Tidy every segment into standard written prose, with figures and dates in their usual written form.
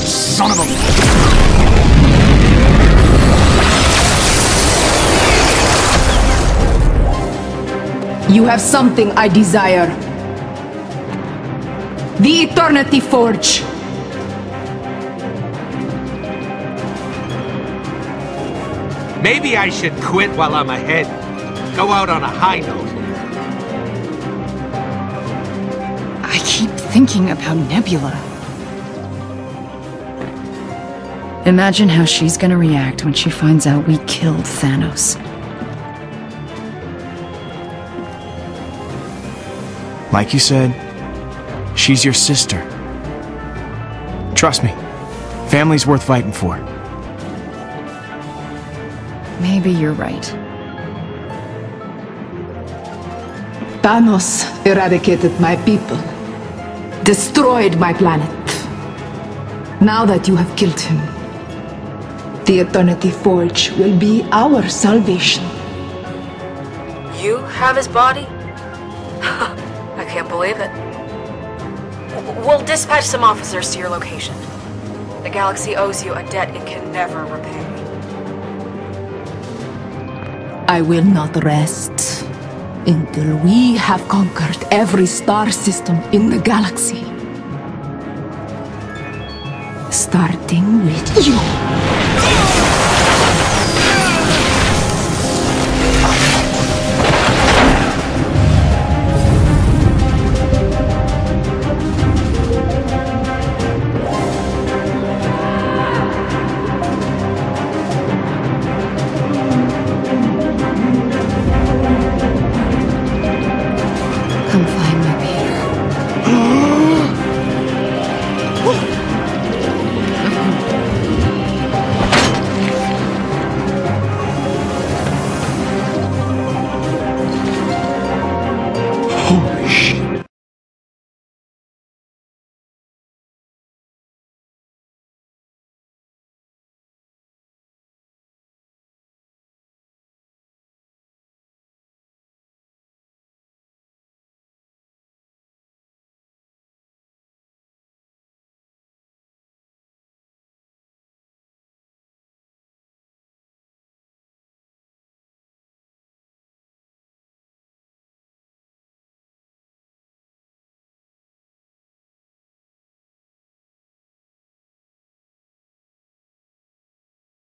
Son of a... You have something I desire. The Eternity Forge. Maybe I should quit while I'm ahead. Go out on a high note. I keep thinking about Nebula. Imagine how she's gonna react when she finds out we killed Thanos. Like you said, she's your sister. Trust me, family's worth fighting for. Maybe you're right. Thanos eradicated my people. Destroyed my planet. Now that you have killed him, the Eternity Forge will be our salvation. You have his body? I can't believe it. We'll dispatch some officers to your location. The galaxy owes you a debt it can never repay. I will not rest until we have conquered every star system in the galaxy. Starting with you.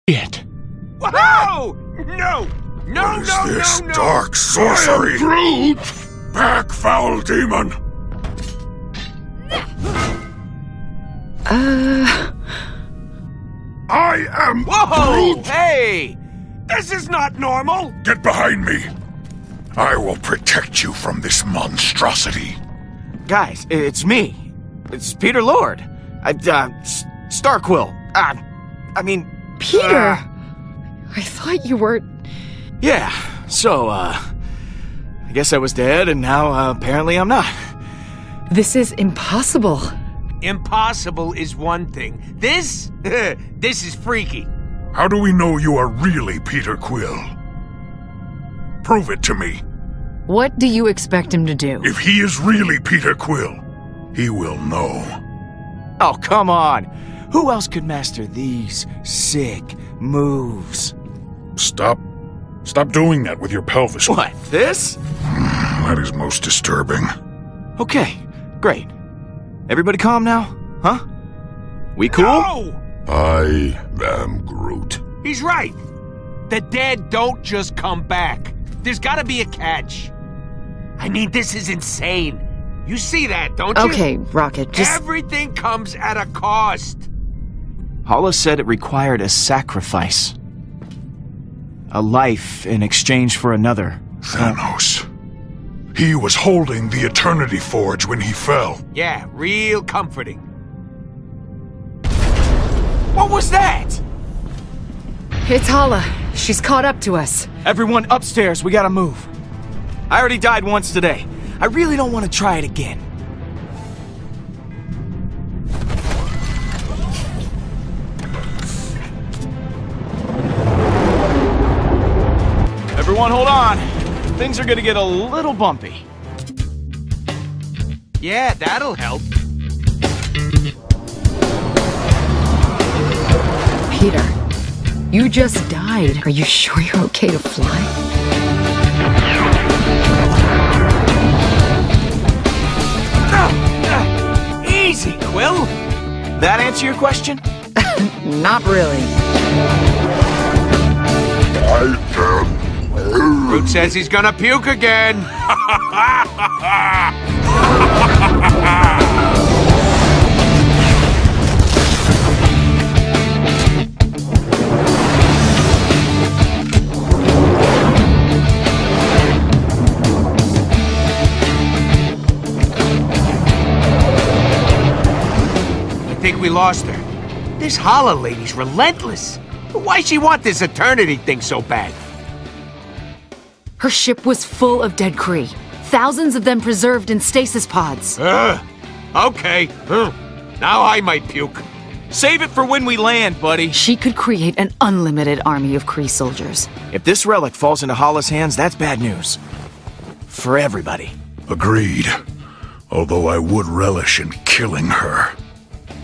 It. Whoa! No! No, What is no, this no, no! dark sorcery? Groot! Back, foul demon! I am Whoa! Groot! Hey! This is not normal! Get behind me! I will protect you from this monstrosity. Guys, it's me. It's Peter Lord. Starquill. I mean... Peter! I thought you were... Yeah, so, I guess I was dead, and now, apparently I'm not. This is impossible. Impossible is one thing. This? This is freaky. How do we know you are really Peter Quill? Prove it to me. What do you expect him to do? If he is really Peter Quill, he will know. Oh, come on. Who else could master these sick moves? Stop doing that with your pelvis. What, this? That is most disturbing. Okay, great. Everybody calm now, huh? We cool? No! I am Groot. He's right. The dead don't just come back. There's gotta be a catch. I mean, this is insane. You see that, don't you? Okay, Rocket, just... Everything comes at a cost. Hala said it required a sacrifice. A life in exchange for another. Thanos. He was holding the Eternity Forge when he fell. Yeah, real comforting. What was that? It's Hala. She's caught up to us. Everyone upstairs, we gotta move. I already died once today. I really don't want to try it again. Everyone hold on. Things are gonna get a little bumpy. Yeah, that'll help. Peter, you just died. Are you sure you're okay to fly? Easy, Quill! That answer your question? Not really. Groot says he's gonna puke again! I think we lost her. This Hala lady's relentless. Why'd she want this eternity thing so bad? Her ship was full of dead Kree. Thousands of them preserved in stasis pods. Okay. Now I might puke. Save it for when we land, buddy. She could create an unlimited army of Kree soldiers. If this relic falls into Hala's hands, that's bad news. For everybody. Agreed. Although I would relish in killing her.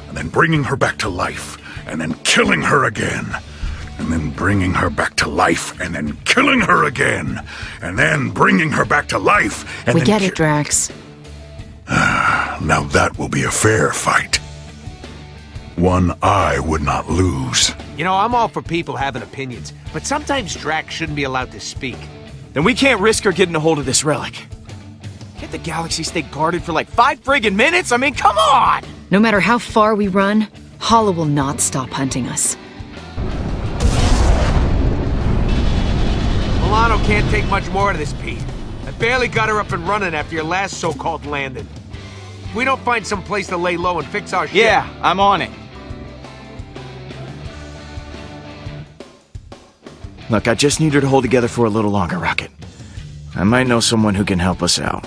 And then bringing her back to life. And then killing her again. And then bringing her back to life. And then killing her again. And then bringing her back to life. And we then get it, Drax. Now that will be a fair fight. One I would not lose. You know, I'm all for people having opinions, but sometimes Drax shouldn't be allowed to speak. Then we can't risk her getting a hold of this relic. Can't the galaxy stay guarded for like 5 friggin' minutes? I mean, come on! No matter how far we run, Hala will not stop hunting us. Milano can't take much more of this, Pete. I barely got her up and running after your last so-called landing. If we don't find some place to lay low and fix our shit... Yeah, I'm on it. Look, I just need her to hold together for a little longer, Rocket. I might know someone who can help us out.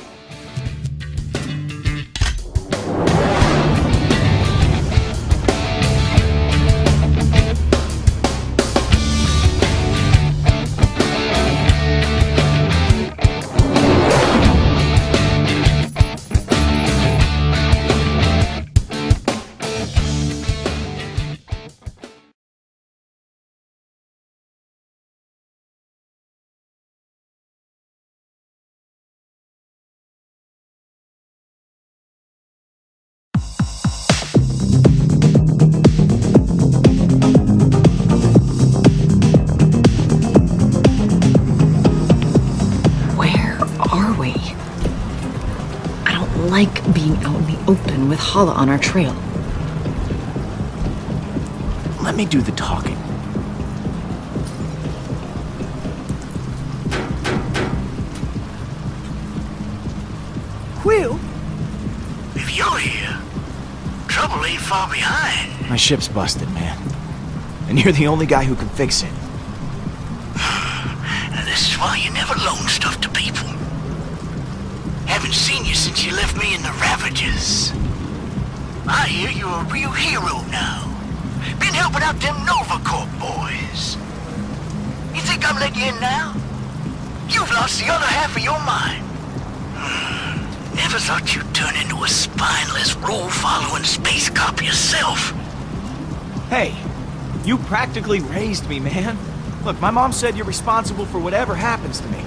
Like being out in the open with Hala on our trail. Let me do the talking. Quill? If you're here, trouble ain't far behind. My ship's busted, man. And you're the only guy who can fix it. And this is why you never loan stuff to people. Haven't seen you since you left me in the Ravages. I hear you're a real hero now. Been helping out them Nova Corp boys. You think I'm letting you in now? You've lost the other half of your mind. Never thought you'd turn into a spineless, rule-following space cop yourself. Hey, you practically raised me, man. Look, my mom said you're responsible for whatever happens to me.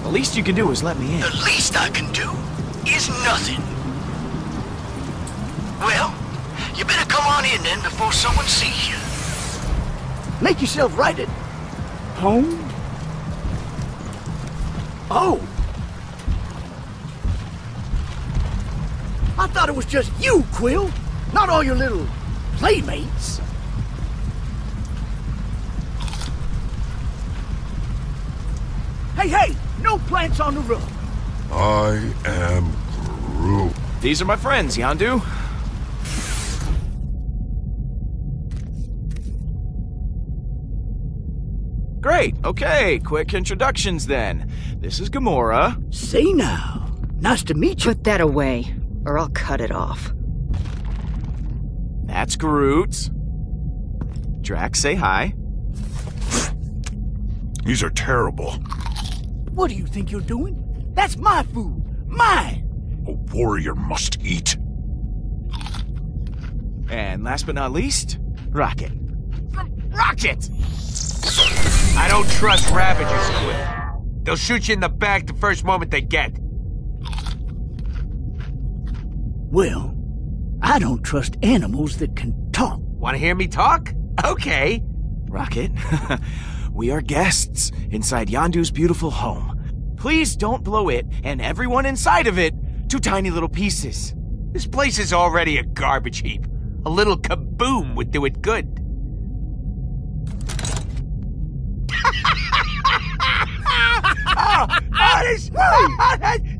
The least you can do is let me in. The least I can do is nothing. Well, you better come on in then before someone sees you. Make yourself right at home? Oh. I thought it was just you, Quill. Not all your little playmates. Hey! No plants on the roof. I am Groot. These are my friends, Yondu. Great, okay, quick introductions then. This is Gamora. Say now. Nice to meet you. Put that away, or I'll cut it off. That's Groot. Drax, say hi. These are terrible. What do you think you're doing? That's my food. Mine. A warrior must eat. And last but not least, Rocket. Rocket! I don't trust Ravagers, Squid. They'll shoot you in the back the first moment they get. Well, I don't trust animals that can talk. Want to hear me talk? Okay. Rocket, we are guests inside Yondu's beautiful home. Please don't blow it and everyone inside of it to tiny little pieces. This place is already a garbage heap. A little kaboom would do it good.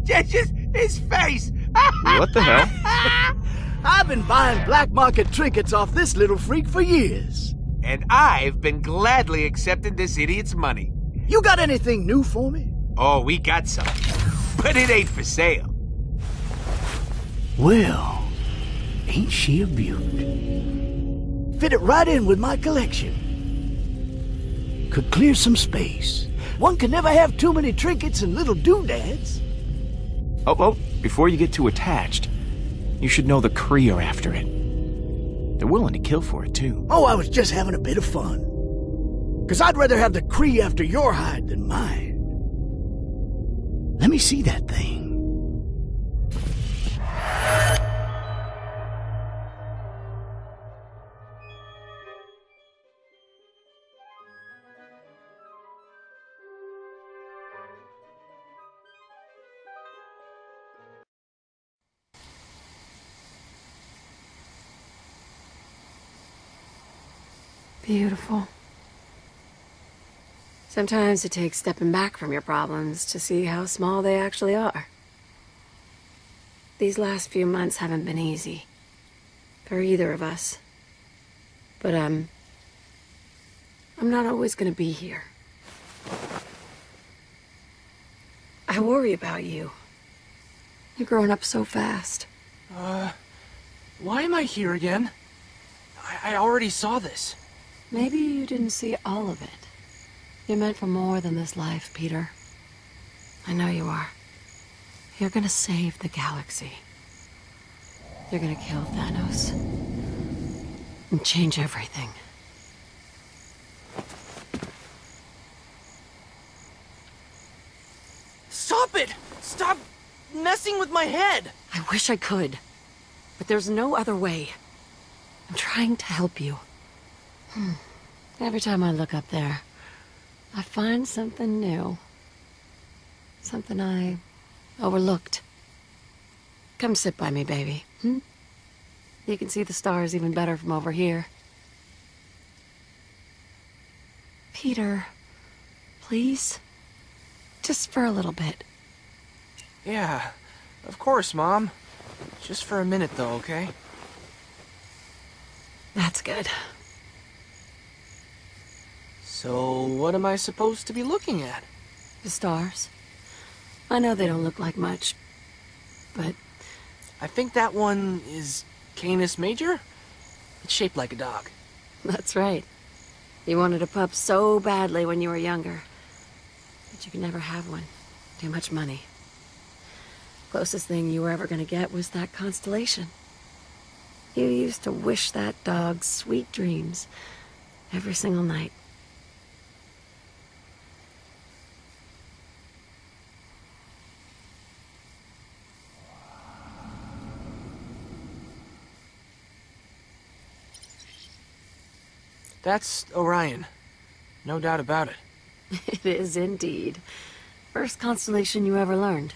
That's just his face. What the hell? I've been buying black market trinkets off this little freak for years. And I've been gladly accepting this idiot's money. You got anything new for me? Oh, we got some. But it ain't for sale. Well, ain't she a beaut? Fit it right in with my collection. Could clear some space. One can never have too many trinkets and little doodads. Oh, before you get too attached, you should know the Kree are after it. They're willing to kill for it, too. Oh, I was just having a bit of fun. 'Cause I'd rather have the Kree after your hide than mine. Let me see that thing. Beautiful. Sometimes it takes stepping back from your problems to see how small they actually are. These last few months haven't been easy for either of us. But I'm not always gonna be here. I worry about you. You're growing up so fast. Why am I here again? I already saw this. Maybe you didn't see all of it. You're meant for more than this life, Peter. I know you are. You're gonna save the galaxy. You're gonna kill Thanos. And change everything. Stop it! Stop messing with my head! I wish I could. But there's no other way. I'm trying to help you. Every time I look up there, I find something new. Something I overlooked. Come sit by me, baby. You can see the stars even better from over here. Peter, please? Just for a little bit. Yeah, of course, Mom. Just for a minute, though, okay? That's good. So, what am I supposed to be looking at? The stars. I know they don't look like much, but... I think that one is Canis Major? It's shaped like a dog. That's right. You wanted a pup so badly when you were younger. But you could never have one. Too much money. Closest thing you were ever gonna get was that constellation. You used to wish that dog sweet dreams every single night. That's Orion. No doubt about it. It is indeed. First constellation you ever learned.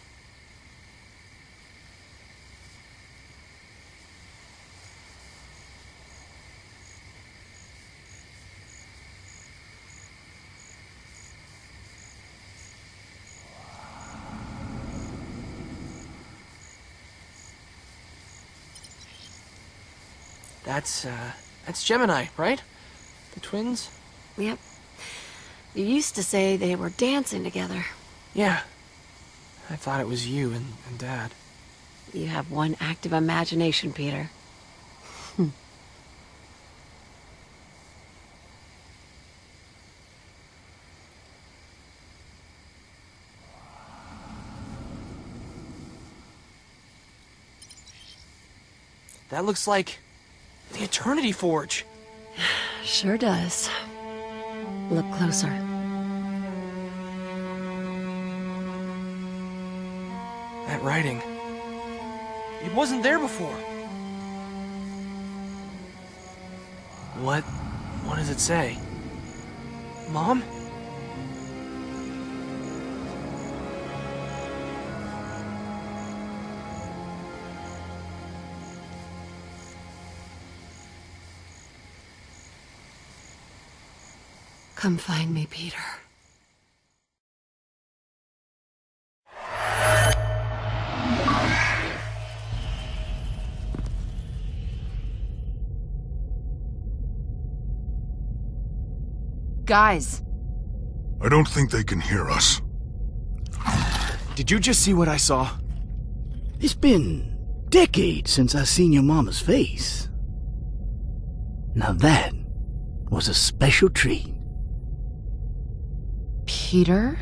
That's Gemini, right? The twins? Yep. You used to say they were dancing together. Yeah. I thought it was you and Dad. You have one active imagination, Peter. That looks like the Eternity Forge. Sure does. Look closer. That writing. It wasn't there before. What does it say? Mom? Come find me, Peter. Guys. I don't think they can hear us. Did you just see what I saw? It's been decades since I seen your mama's face. Now that was a special treat. Peter?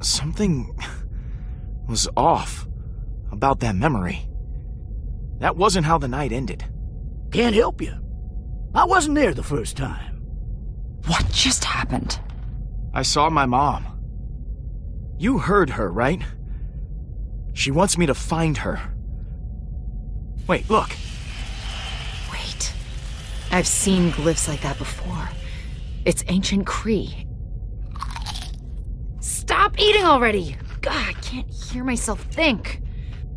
Something was off about that memory. That wasn't how the night ended. Can't help you. I wasn't there the first time. What just happened? I saw my mom. You heard her, right? She wants me to find her. Wait, look. Wait. I've seen glyphs like that before. It's ancient Kree. Stop eating already! God, I can't hear myself think.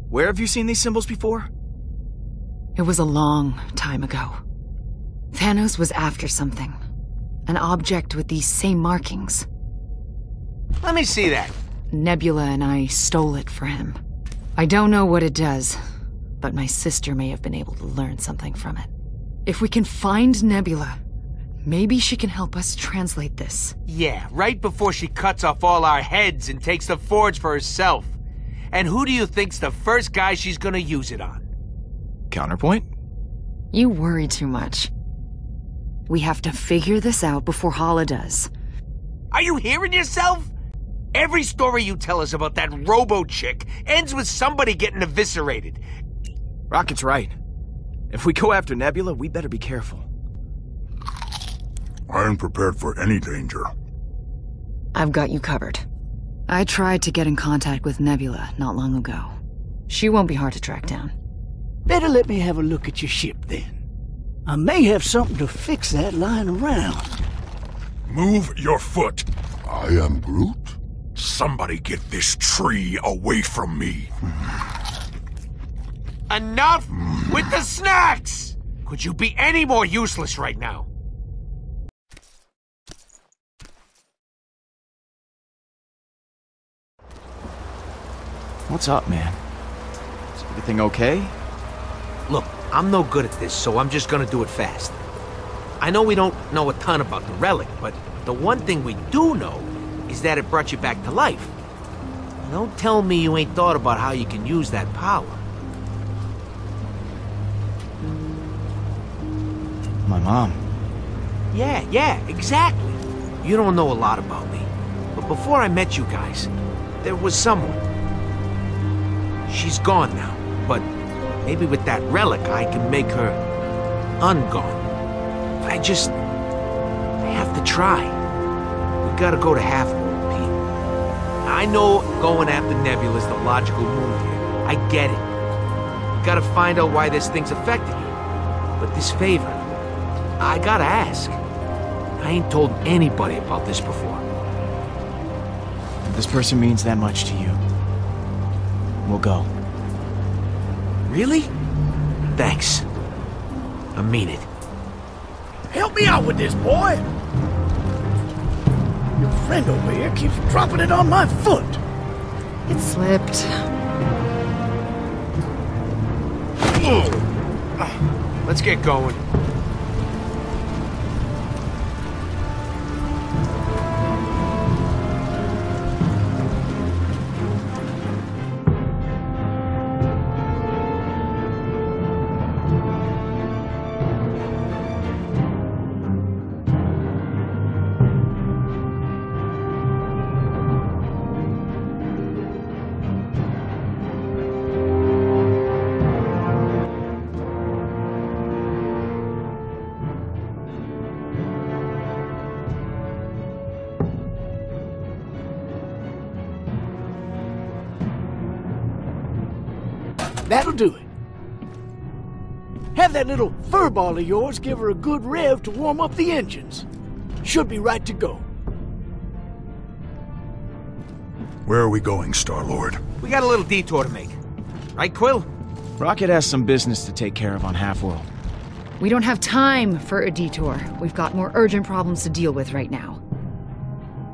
Where have you seen these symbols before? It was a long time ago. Thanos was after something. An object with these same markings. Let me see that. Nebula and I stole it for him. I don't know what it does, but my sister may have been able to learn something from it. If we can find Nebula, maybe she can help us translate this. Yeah, right before she cuts off all our heads and takes the forge for herself. And who do you think's the first guy she's gonna use it on? Counterpoint? You worry too much. We have to figure this out before Hala does. Are you hearing yourself? Every story you tell us about that robo-chick ends with somebody getting eviscerated. Rocket's right. If we go after Nebula, we better be careful. I am prepared for any danger. I've got you covered. I tried to get in contact with Nebula not long ago. She won't be hard to track down. Better let me have a look at your ship, then. I may have something to fix that lying around. Move your foot. I am Groot? Somebody get this tree away from me. Enough with the snacks! Could you be any more useless right now? What's up, man? Is everything okay? Look, I'm no good at this, so I'm just gonna do it fast. I know we don't know a ton about the relic, but the one thing we do know is that it brought you back to life. Don't tell me you ain't thought about how you can use that power. My mom. Yeah, exactly. You don't know a lot about me, but before I met you guys, there was someone. She's gone now, but maybe with that relic I can make her ungone. But I have to try. We gotta go to Half-World, Pete. I know going after Nebula is the logical move here. I get it. We gotta find out why this thing's affecting you. But this favor, I gotta ask. I ain't told anybody about this before. If this person means that much to you, we'll go. Really? Thanks. I mean it. Help me out with this, boy! Your friend over here keeps dropping it on my foot. It slipped. Let's get going. That'll do it. Have that little furball of yours give her a good rev to warm up the engines. Should be right to go. Where are we going, Star-Lord? We got a little detour to make. Right, Quill? Rocket has some business to take care of on Half-World. We don't have time for a detour. We've got more urgent problems to deal with right now.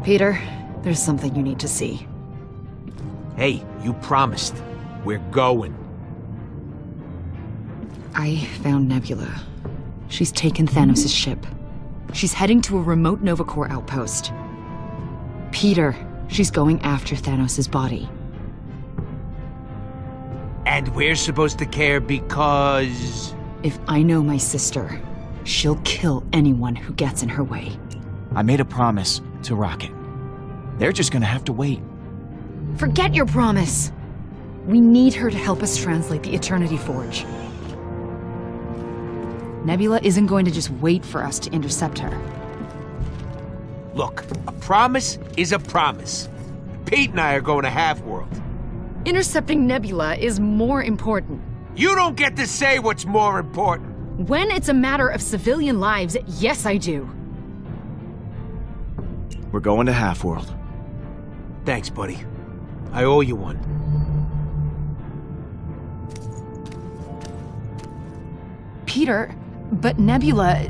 Peter, there's something you need to see. Hey, you promised. We're going. I found Nebula. She's taken Thanos' ship. She's heading to a remote Nova Corps outpost. Peter, she's going after Thanos' body. And we're supposed to care because... If I know my sister, she'll kill anyone who gets in her way. I made a promise to Rocket. They're just gonna have to wait. Forget your promise! We need her to help us translate the Eternity Forge. Nebula isn't going to just wait for us to intercept her. Look, a promise is a promise. Pete and I are going to Half-World. Intercepting Nebula is more important. You don't get to say what's more important. When it's a matter of civilian lives, yes I do. We're going to Half-World. Thanks, buddy. I owe you one. Peter, but Nebula...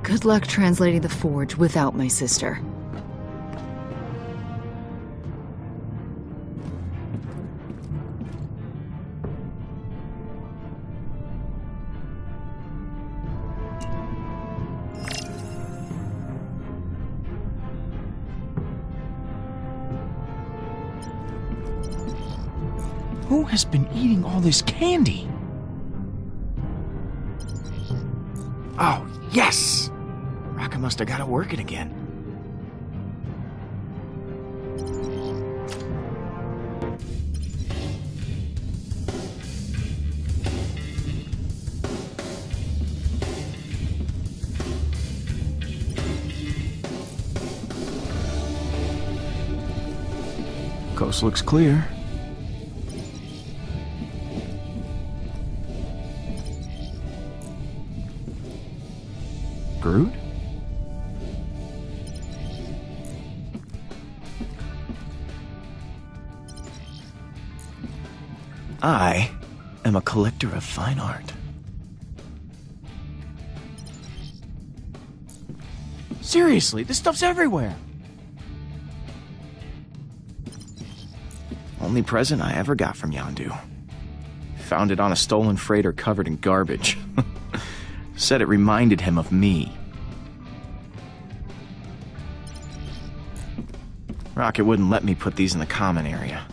Good luck translating the Forge without my sister. Who has been eating all this candy? Oh, yes! Rocket must have got it working again. Coast looks clear. Groot? I am a collector of fine art. Seriously, this stuff's everywhere. Only present I ever got from Yondu. Found it on a stolen freighter covered in garbage. Said it reminded him of me. Rocket wouldn't let me put these in the common area.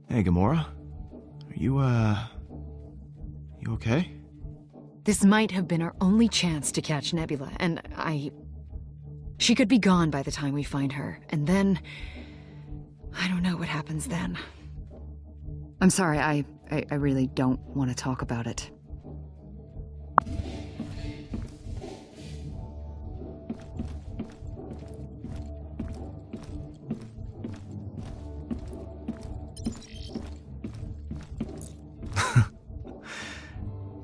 Hey, Gamora. Are you okay? This might have been our only chance to catch Nebula, and She could be gone by the time we find her, and then... I don't know what happens then. I'm sorry, I really don't want to talk about it.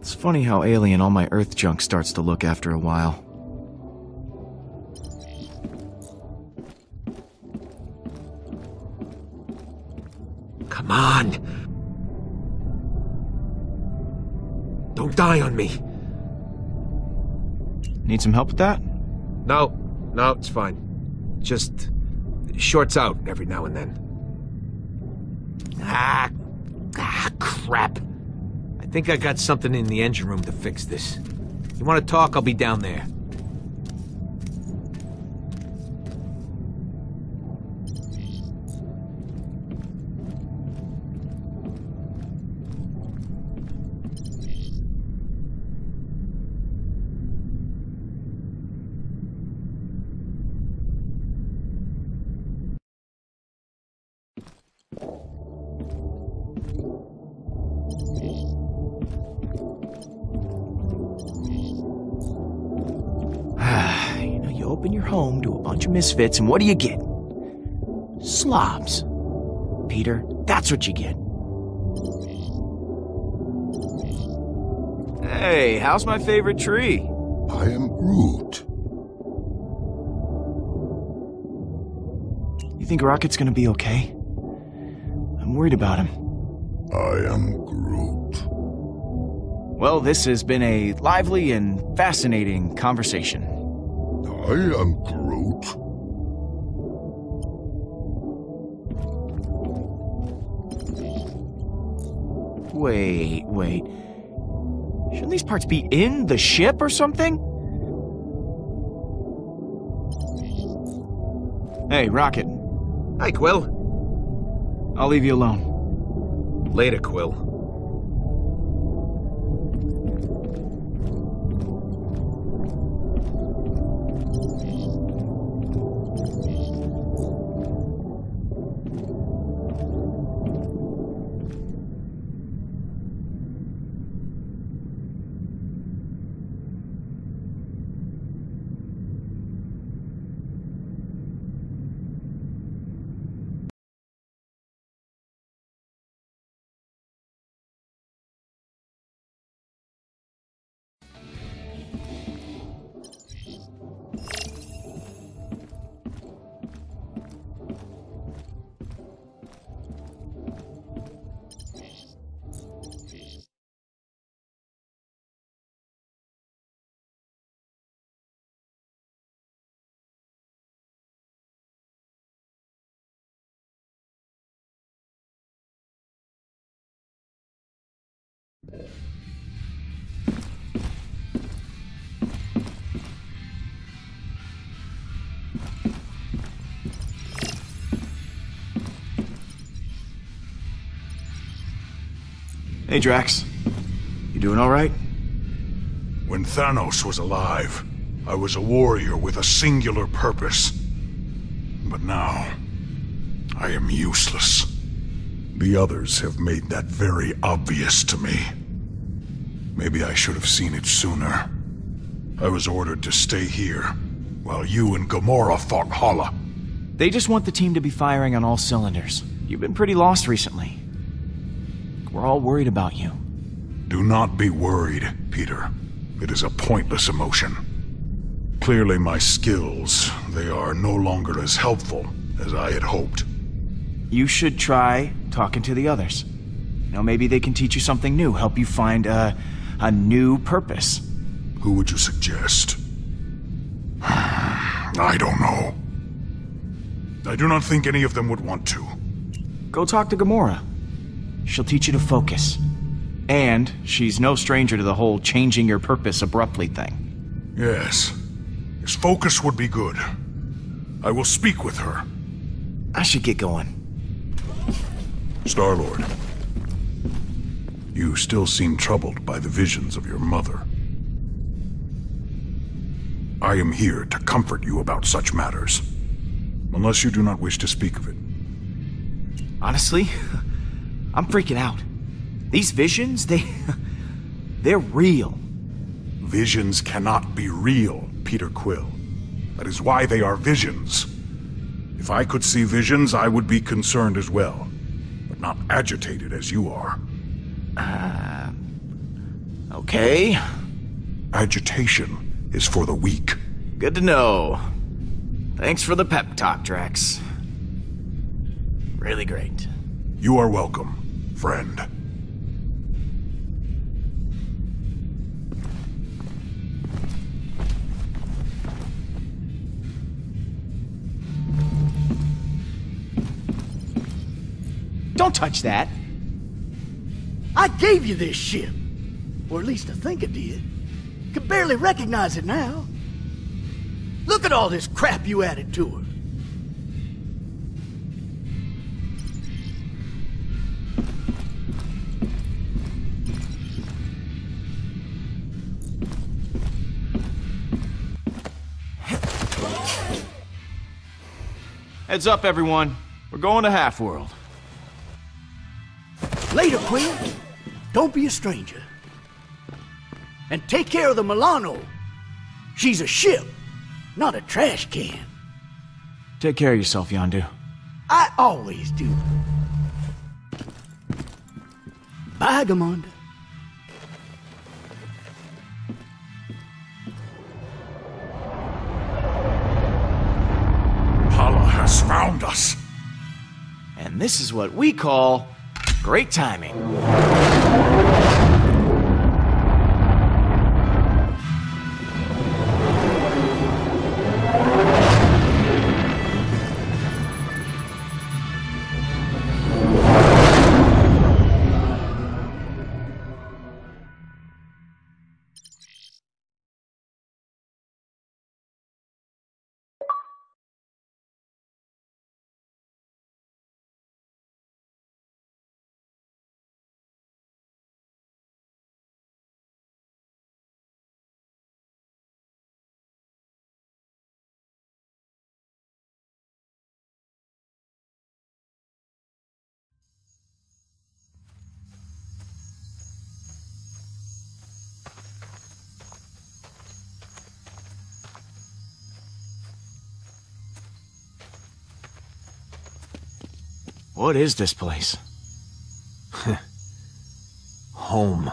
It's funny how alien all my Earth junk starts to look after a while. Come on! Don't die on me! Need some help with that? No, it's fine. Just shorts out every now and then. Crap. I think I got something in the engine room to fix this. You want to talk? I'll be down there. open your home to a bunch of misfits, and what do you get? Slobs. Peter, that's what you get. Hey, how's my favorite tree? I am Groot. You think Rocket's gonna be okay? I'm worried about him. I am Groot. Well, this has been a lively and fascinating conversation. I am Groot. Wait. Shouldn't these parts be in the ship or something? Hey, Rocket. Hi, Quill. I'll leave you alone. Later, Quill. Hey, Drax. You doing all right? When Thanos was alive, I was a warrior with a singular purpose. But now, I am useless. The others have made that very obvious to me. Maybe I should have seen it sooner. I was ordered to stay here, while you and Gamora fought Hala. They just want the team to be firing on all cylinders. You've been pretty lost recently. We're all worried about you. Do not be worried, Peter. It is a pointless emotion. Clearly my skills, they are no longer as helpful as I had hoped. You should try talking to the others. You know, maybe they can teach you something new, help you find a new purpose. Who would you suggest? I don't know. I do not think any of them would want to. Go talk to Gamora. She'll teach you to focus. And she's no stranger to the whole changing your purpose abruptly thing. Yes. His focus would be good. I will speak with her. I should get going. Star-Lord, you still seem troubled by the visions of your mother. I am here to comfort you about such matters, unless you do not wish to speak of it. Honestly, I'm freaking out. These visions, they're real. Visions cannot be real, Peter Quill. That is why they are visions. If I could see visions, I would be concerned as well, but not agitated as you are. Okay. Agitation is for the weak. Good to know. Thanks for the pep talk, Drax. Really great. You are welcome, friend. Don't touch that. I gave you this ship. Or at least I think I did. Can barely recognize it now. Look at all this crap you added to her. Heads up, everyone. We're going to Half-World. Later, Quill. Don't be a stranger. And take care of the Milano. She's a ship, not a trash can. Take care of yourself, Yondu. I always do. Bye, Gamora. Hala has found us. And this is what we call great timing. What is this place? Home.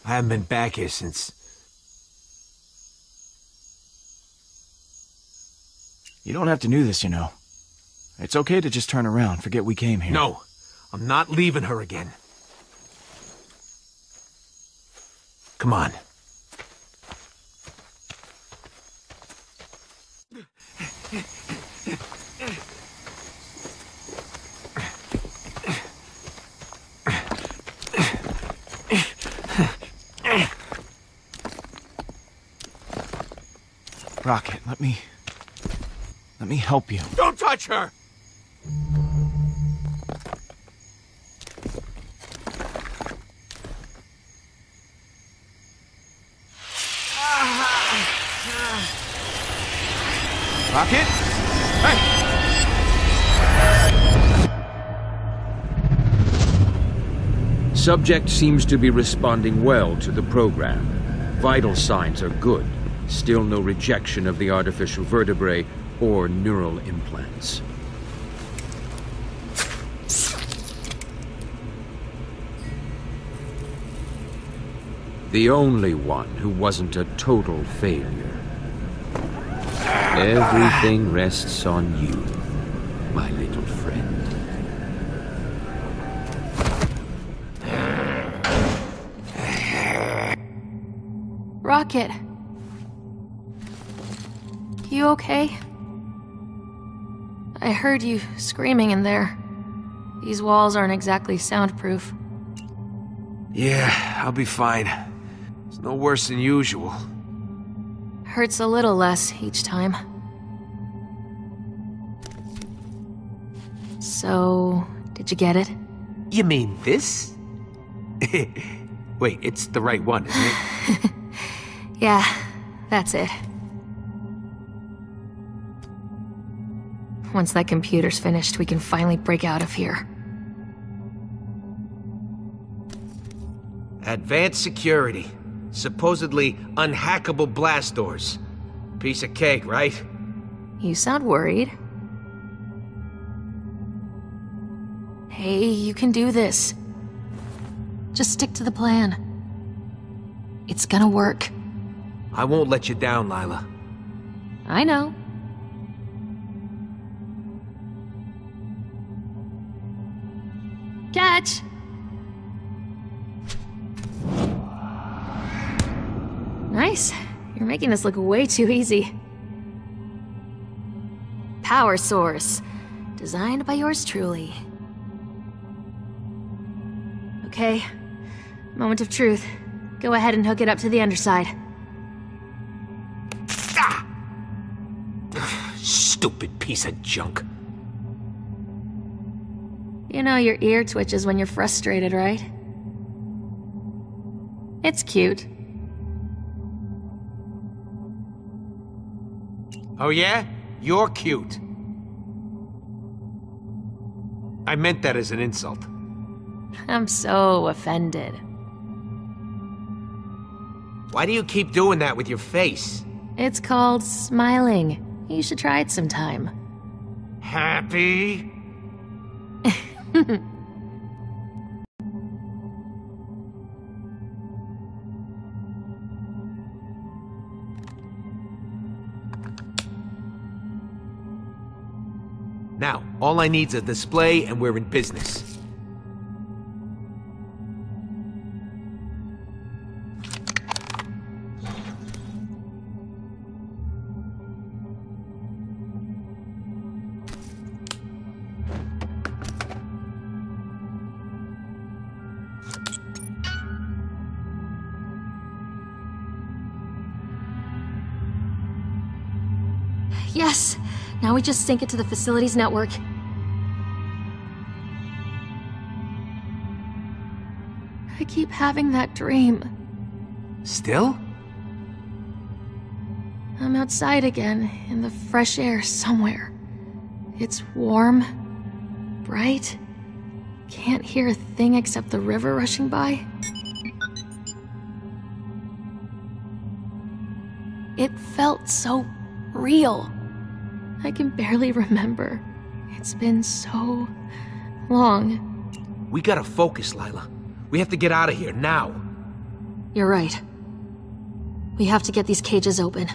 I haven't been back here since... You don't have to do this, you know. It's okay to just turn around, forget we came here. No, I'm not leaving her again. Come on. Rocket, let me help you. Don't touch her! Rocket? Hey! Subject seems to be responding well to the program. Vital signs are good. Still no rejection of the artificial vertebrae or neural implants. The only one who wasn't a total failure. Everything rests on you, my little friend. Rocket. You okay? I heard you screaming in there. These walls aren't exactly soundproof. Yeah, I'll be fine. It's no worse than usual. Hurts a little less each time. So, did you get it? You mean this? Wait, it's the right one, isn't it? Yeah, that's it. Once that computer's finished, we can finally break out of here. Advanced security. Supposedly unhackable blast doors. Piece of cake, right? You sound worried. Hey, you can do this. Just stick to the plan. It's gonna work. I won't let you down, Lila. I know. Catch! Nice. You're making this look way too easy. Power source. Designed by yours truly. Okay. Moment of truth. Go ahead and hook it up to the underside. Ah! Stupid piece of junk. You know your ear twitches when you're frustrated, right? It's cute. Oh yeah? You're cute. I meant that as an insult. I'm so offended. Why do you keep doing that with your face? It's called smiling. You should try it sometime. Happy? Now, all I need's a display and we're in business. Yes! Now we just sync it to the facilities network. I keep having that dream. Still? I'm outside again, in the fresh air somewhere. It's warm, bright. Can't hear a thing except the river rushing by. It felt so real. I can barely remember. It's been so long. We gotta focus, Lila. We have to get out of here now. You're right. We have to get these cages open.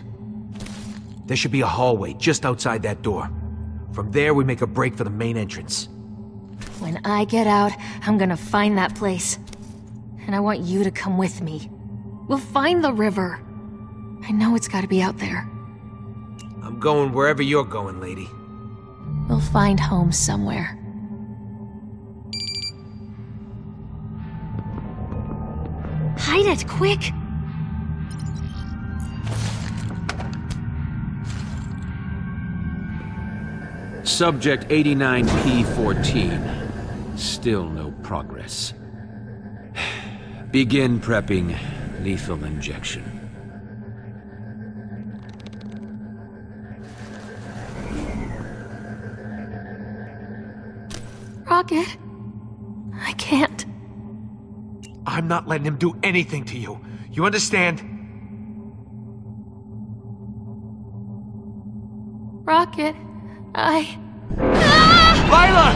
There should be a hallway just outside that door. From there, we make a break for the main entrance. When I get out, I'm gonna find that place. And I want you to come with me. We'll find the river. I know it's gotta be out there. I'm going wherever you're going, lady. We'll find home somewhere. Hide it, quick! Subject 89P14. Still no progress. Begin prepping lethal injection. Rocket, I can't. I'm not letting him do anything to you. You understand? Rocket, I... Lila!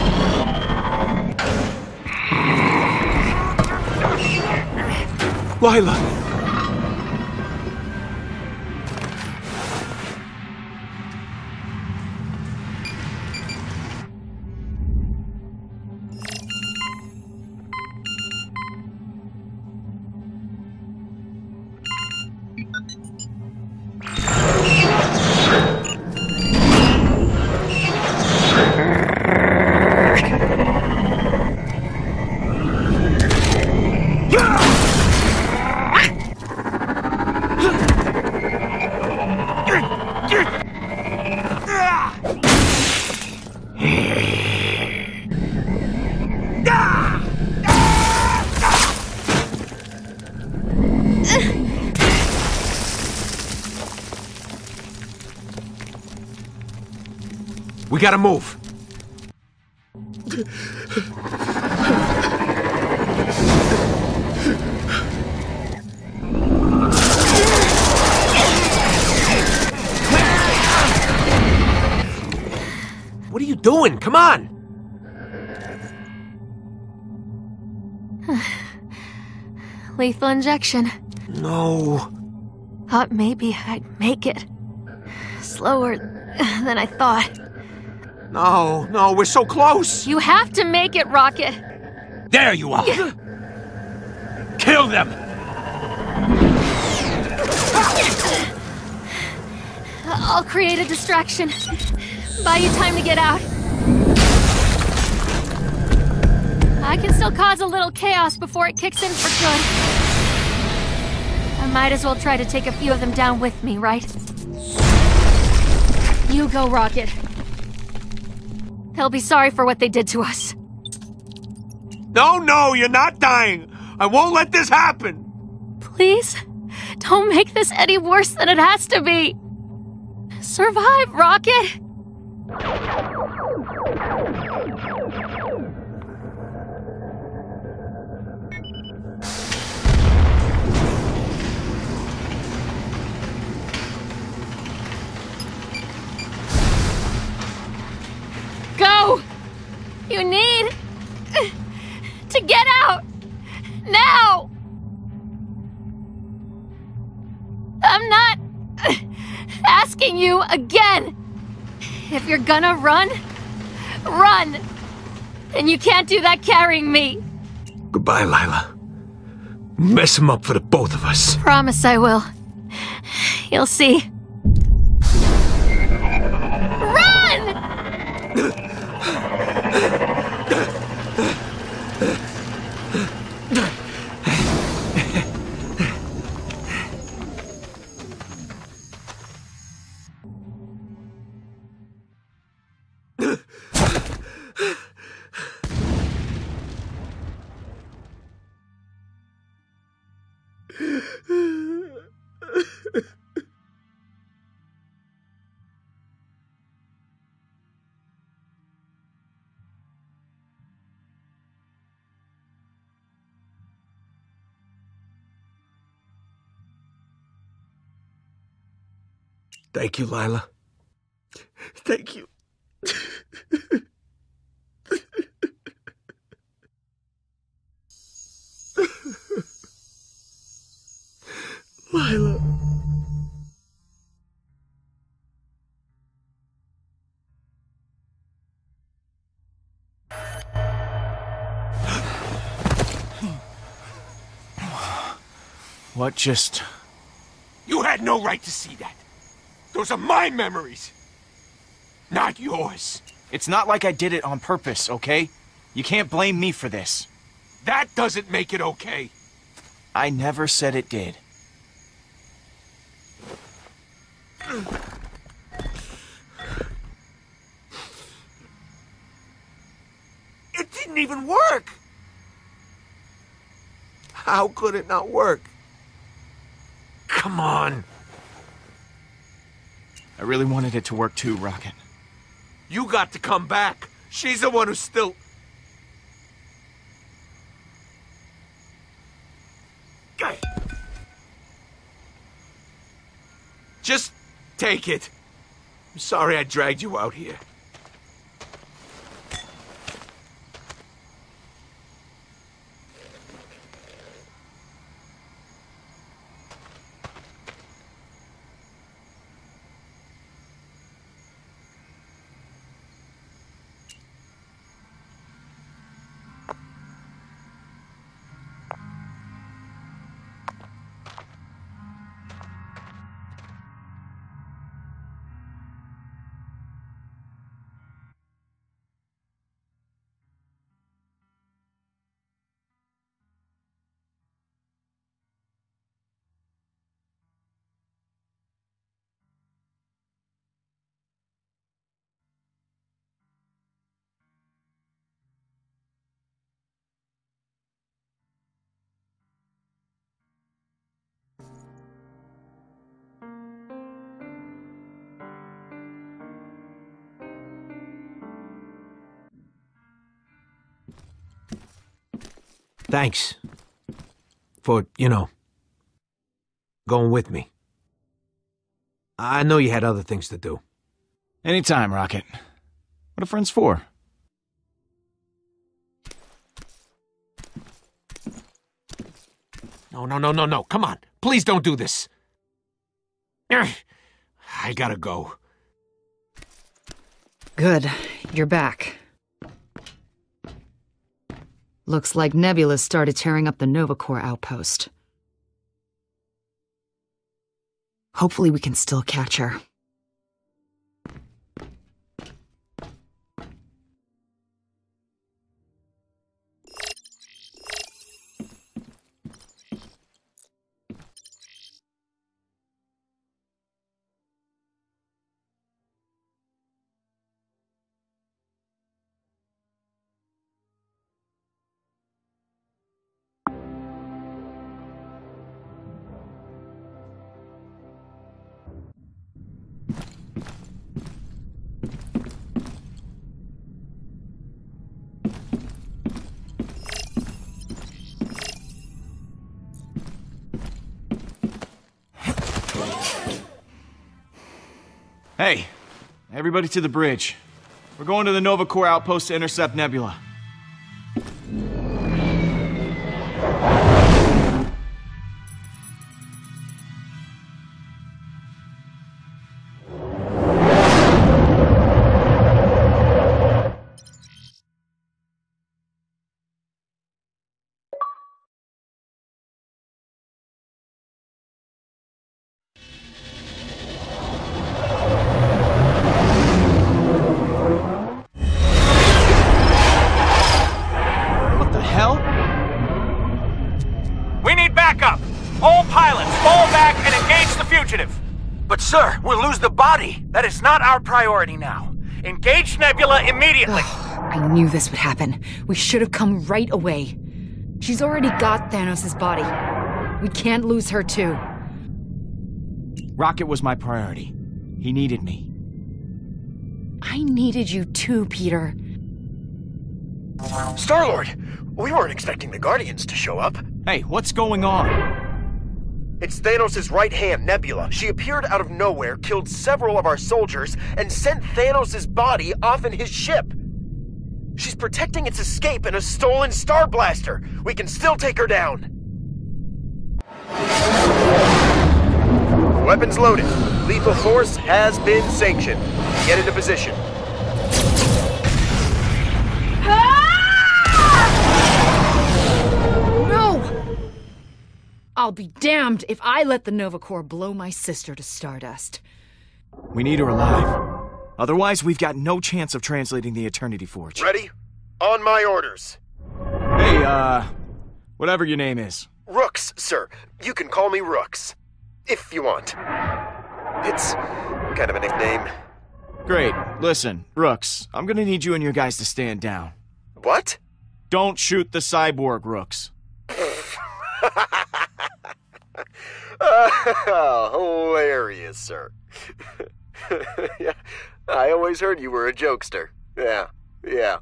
We gotta move. What are you doing? Come on! Lethal injection. No. Thought maybe I'd make it. Slower than I thought. No, we're so close! You have to make it, Rocket! There you are! Kill them! I'll create a distraction. Buy you time to get out. I can still cause a little chaos before it kicks in for good. I might as well try to take a few of them down with me, right? You go, Rocket. They'll be sorry for what they did to us. No, you're not dying! I won't let this happen! Please, don't make this any worse than it has to be. Survive, Rocket! asking you again! If you're gonna run, run! And you can't do that carrying me. Goodbye, Lila. Mess him up for the both of us. Promise I will. You'll see. Run! Thank you, Lila. Thank you. Lila. What just... You had no right to see that. Those are my memories, not yours. It's not like I did it on purpose, okay? You can't blame me for this. That doesn't make it okay. I never said it did. It didn't even work! How could it not work? Come on. I really wanted it to work too, Rocket. You got to come back. She's the one who's still... Just take it. I'm sorry I dragged you out here. Thanks. For, going with me. I know you had other things to do. Anytime, Rocket. What are friends for? No. Come on. Please don't do this. I gotta go. Good. You're back. Looks like Nebula started tearing up the Nova Corps outpost. Hopefully we can still catch her. Hey, everybody to the bridge. We're going to the Nova Corps outpost to intercept Nebula. backup! All pilots, fall back and engage the fugitive! But sir, we'll lose the body! That is not our priority now. Engage Nebula immediately! I knew this would happen. We should have come right away. She's already got Thanos' body. We can't lose her too. Rocket was my priority. He needed me. I needed you too, Peter. Star-Lord, we weren't expecting the Guardians to show up. Hey, what's going on? It's Thanos' right hand, Nebula. She appeared out of nowhere, killed several of our soldiers, and sent Thanos' body off in his ship. She's protecting its escape in a stolen Star Blaster. We can still take her down. Weapons loaded. Lethal force has been sanctioned. Get into position. No! I'll be damned if I let the Nova Corps blow my sister to stardust. We need her alive. Otherwise, we've got no chance of translating the Eternity Forge. Ready? On my orders. Hey, whatever your name is. Rooks, sir. You can call me Rooks. If you want. It's kind of a nickname. Great. Listen, Rooks, I'm gonna need you and your guys to stand down. What? Don't shoot the cyborg, Rooks. Hilarious, sir. Yeah, I always heard you were a jokester. Yeah.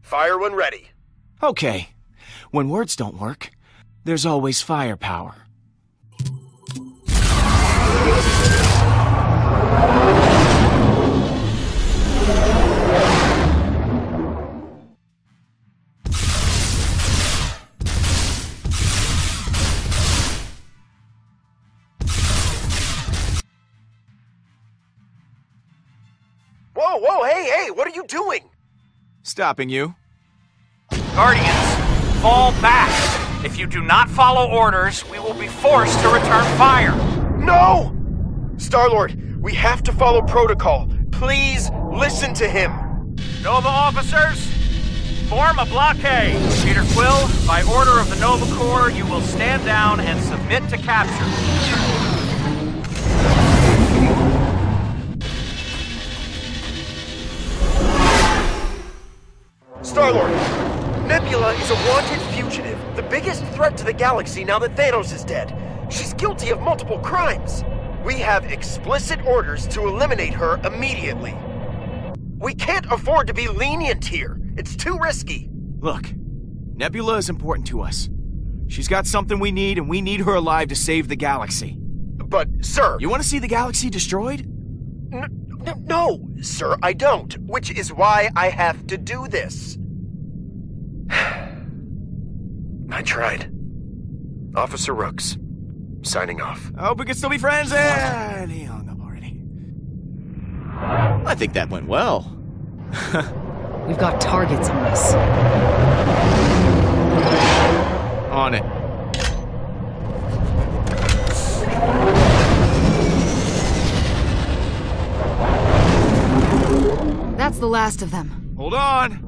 Fire when ready. Okay. When words don't work, there's always firepower. Whoa, hey, what are you doing? Stopping you. Guardians, fall back. If you do not follow orders, we will be forced to return fire. No! Star-Lord, we have to follow protocol. Please listen to him. Nova officers, form a blockade. Peter Quill, by order of the Nova Corps, you will stand down and submit to capture. Star-Lord, Nebula is a wanted fugitive, the biggest threat to the galaxy now that Thanos is dead. She's guilty of multiple crimes. We have explicit orders to eliminate her immediately. We can't afford to be lenient here. It's too risky. Look, Nebula is important to us. She's got something we need, and we need her alive to save the galaxy. But, sir... You want to see the galaxy destroyed? No, sir, I don't. Which is why I have to do this. I tried. Officer Rooks, signing off. I hope we can still be friends, and he hung up already. I think that went well. We've got targets on us. On it. That's the last of them. Hold on.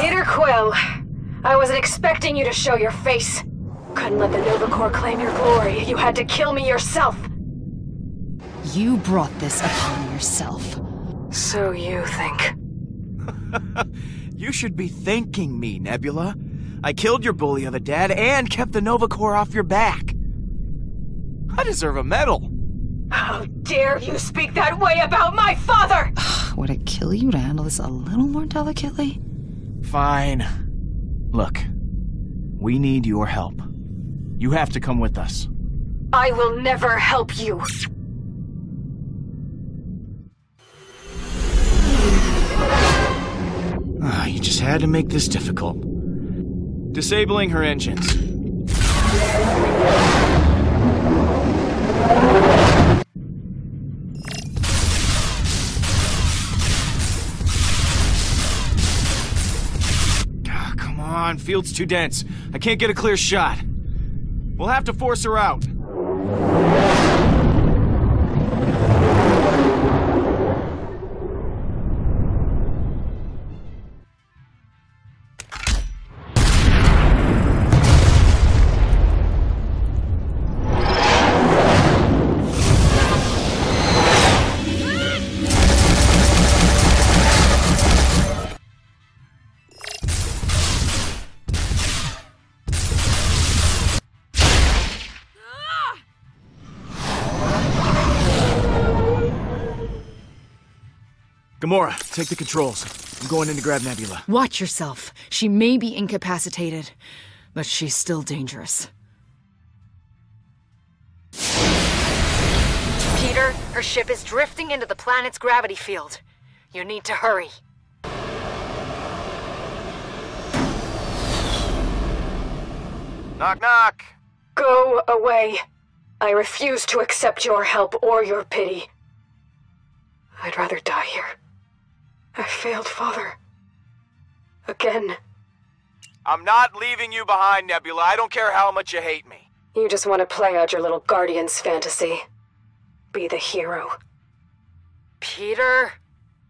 Peter Quill, I wasn't expecting you to show your face. Couldn't let the Nova Corps claim your glory. You had to kill me yourself. You brought this upon yourself. So you think. You should be thanking me, Nebula. I killed your bully of a dad and kept the Nova Corps off your back. I deserve a medal. How dare you speak that way about my father! Would it kill you to handle this a little more delicately? Fine. Look, we need your help. You have to come with us. I will never help you. You just had to make this difficult. Disabling her engines. Come on, field's too dense. I can't get a clear shot. We'll have to force her out. Gamora, take the controls. I'm going in to grab Nebula. Watch yourself. She may be incapacitated, but she's still dangerous. Peter, her ship is drifting into the planet's gravity field. You need to hurry. Knock, knock. Go away. I refuse to accept your help or your pity. I'd rather die here. I failed Father. Again. I'm not leaving you behind, Nebula. I don't care how much you hate me. You just want to play out your little Guardian's fantasy. Be the hero. Peter?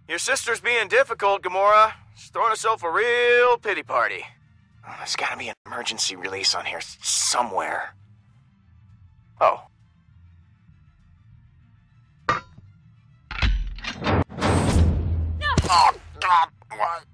Your sister's being difficult, Gamora. She's throwing herself a real pity party. Oh, there's gotta be an emergency release on here somewhere. Oh. Oh, God, what?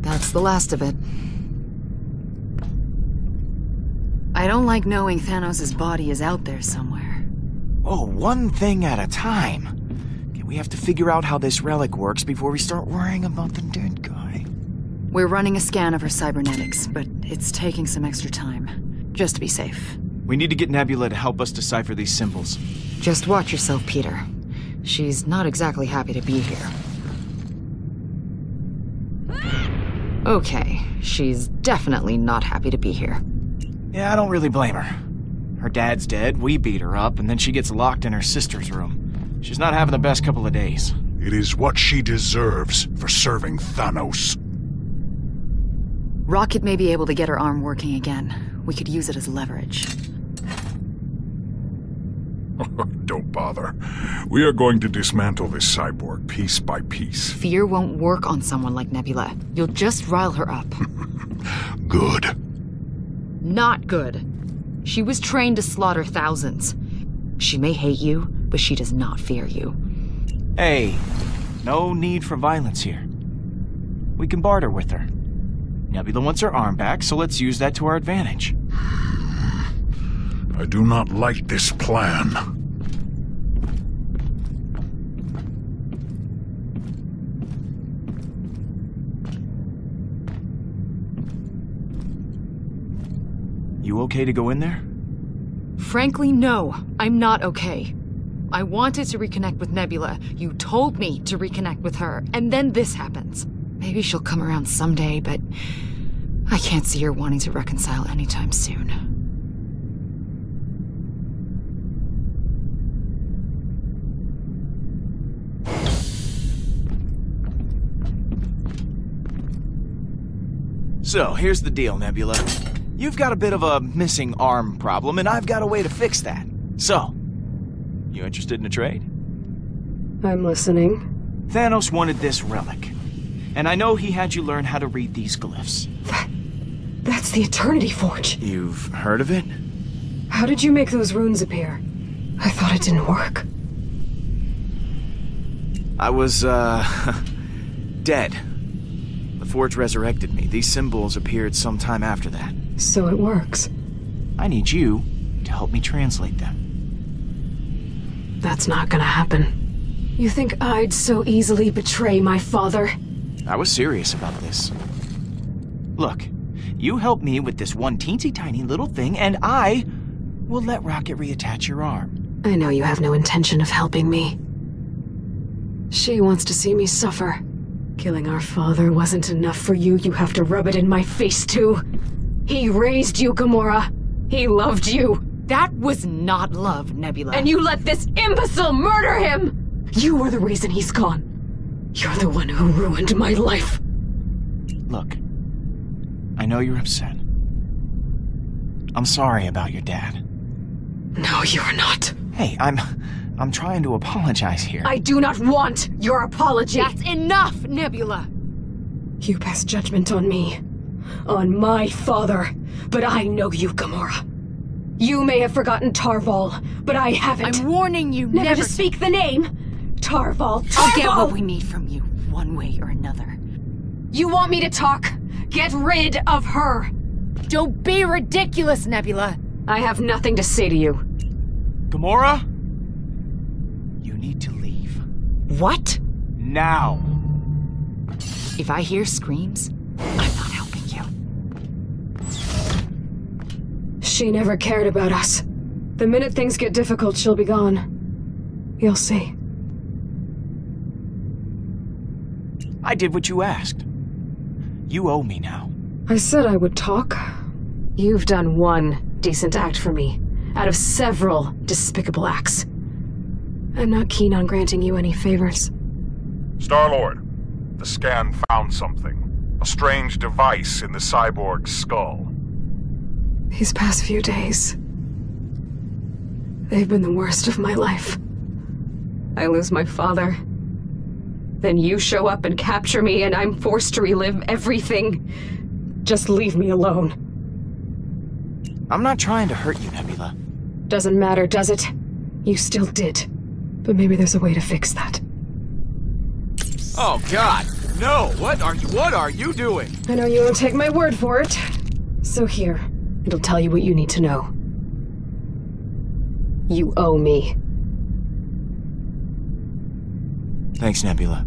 That's the last of it. I don't like knowing Thanos' body is out there somewhere. Oh, one thing at a time. Okay, we have to figure out how this relic works before we start worrying about the dead guy. We're running a scan of her cybernetics, but it's taking some extra time. Just to be safe. We need to get Nebula to help us decipher these symbols. Just watch yourself, Peter. She's not exactly happy to be here. Okay, she's definitely not happy to be here. Yeah, I don't really blame her. Her dad's dead, we beat her up, and then she gets locked in her sister's room. She's not having the best couple of days. It is what she deserves for serving Thanos. Rocket may be able to get her arm working again. We could use it as leverage. Don't bother. We are going to dismantle this cyborg piece by piece. Fear won't work on someone like Nebula. You'll just rile her up. Good. Not good. She was trained to slaughter thousands. She may hate you, but she does not fear you. Hey, no need for violence here. We can barter with her. Nebula wants her arm back, so let's use that to our advantage. I do not like this plan. You okay to go in there? Frankly, no. I'm not okay. I wanted to reconnect with Nebula. You told me to reconnect with her, and then this happens. Maybe she'll come around someday, but I can't see her wanting to reconcile anytime soon. So, here's the deal, Nebula. You've got a bit of a missing arm problem, and I've got a way to fix that. So, you interested in a trade? I'm listening. Thanos wanted this relic. And I know he had you learn how to read these glyphs. That's the Eternity Forge. You've heard of it? How did you make those runes appear? I thought it didn't work. I was, dead. The Forge resurrected me. These symbols appeared sometime after that. So it works. I need you to help me translate them. That's not gonna happen. You think I'd so easily betray my father? I was serious about this. Look, you help me with this one teensy tiny little thing, and I will let Rocket reattach your arm. I know you have no intention of helping me. She wants to see me suffer. Killing our father wasn't enough for you. You have to rub it in my face, too. He raised you, Gamora. He loved you. That was not love, Nebula. And you let this imbecile murder him! You were the reason he's gone. You're the one who ruined my life. Look, I know you're upset. I'm sorry about your dad. No, you're not. Hey, I'm trying to apologize here. I do not want your apology. That's enough, Nebula. You pass judgment on me. On my father. But I know you, Gamora. You may have forgotten Tarval, but I haven't. I'm warning you never to speak the name. Tarval. I'll get what we need from you, one way or another. You want me to talk? Get rid of her. Don't be ridiculous, Nebula. I have nothing to say to you. Gamora? You need to leave. What? Now. If I hear screams, I'm not helping you. She never cared about us. The minute things get difficult, she'll be gone. You'll see. I did what you asked. You owe me now. I said I would talk. You've done one decent act for me, out of several despicable acts. I'm not keen on granting you any favors. Star-Lord, the scan found something. A strange device in the cyborg's skull. These past few days, they've been the worst of my life. I lose my father. Then you show up and capture me, and I'm forced to relive everything. Just leave me alone. I'm not trying to hurt you, Nebula. Doesn't matter, does it? You still did. But maybe there's a way to fix that. Oh, God! No! What are you doing? I know you won't take my word for it. So here, it'll tell you what you need to know. You owe me. Thanks, Nebula.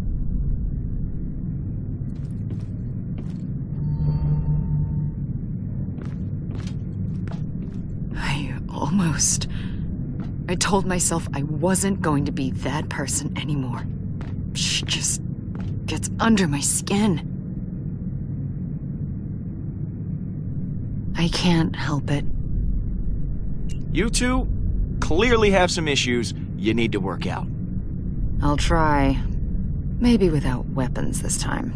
I told myself I wasn't going to be that person anymore. She just gets under my skin. I can't help it. You two clearly have some issues you need to work out. I'll try. Maybe without weapons this time.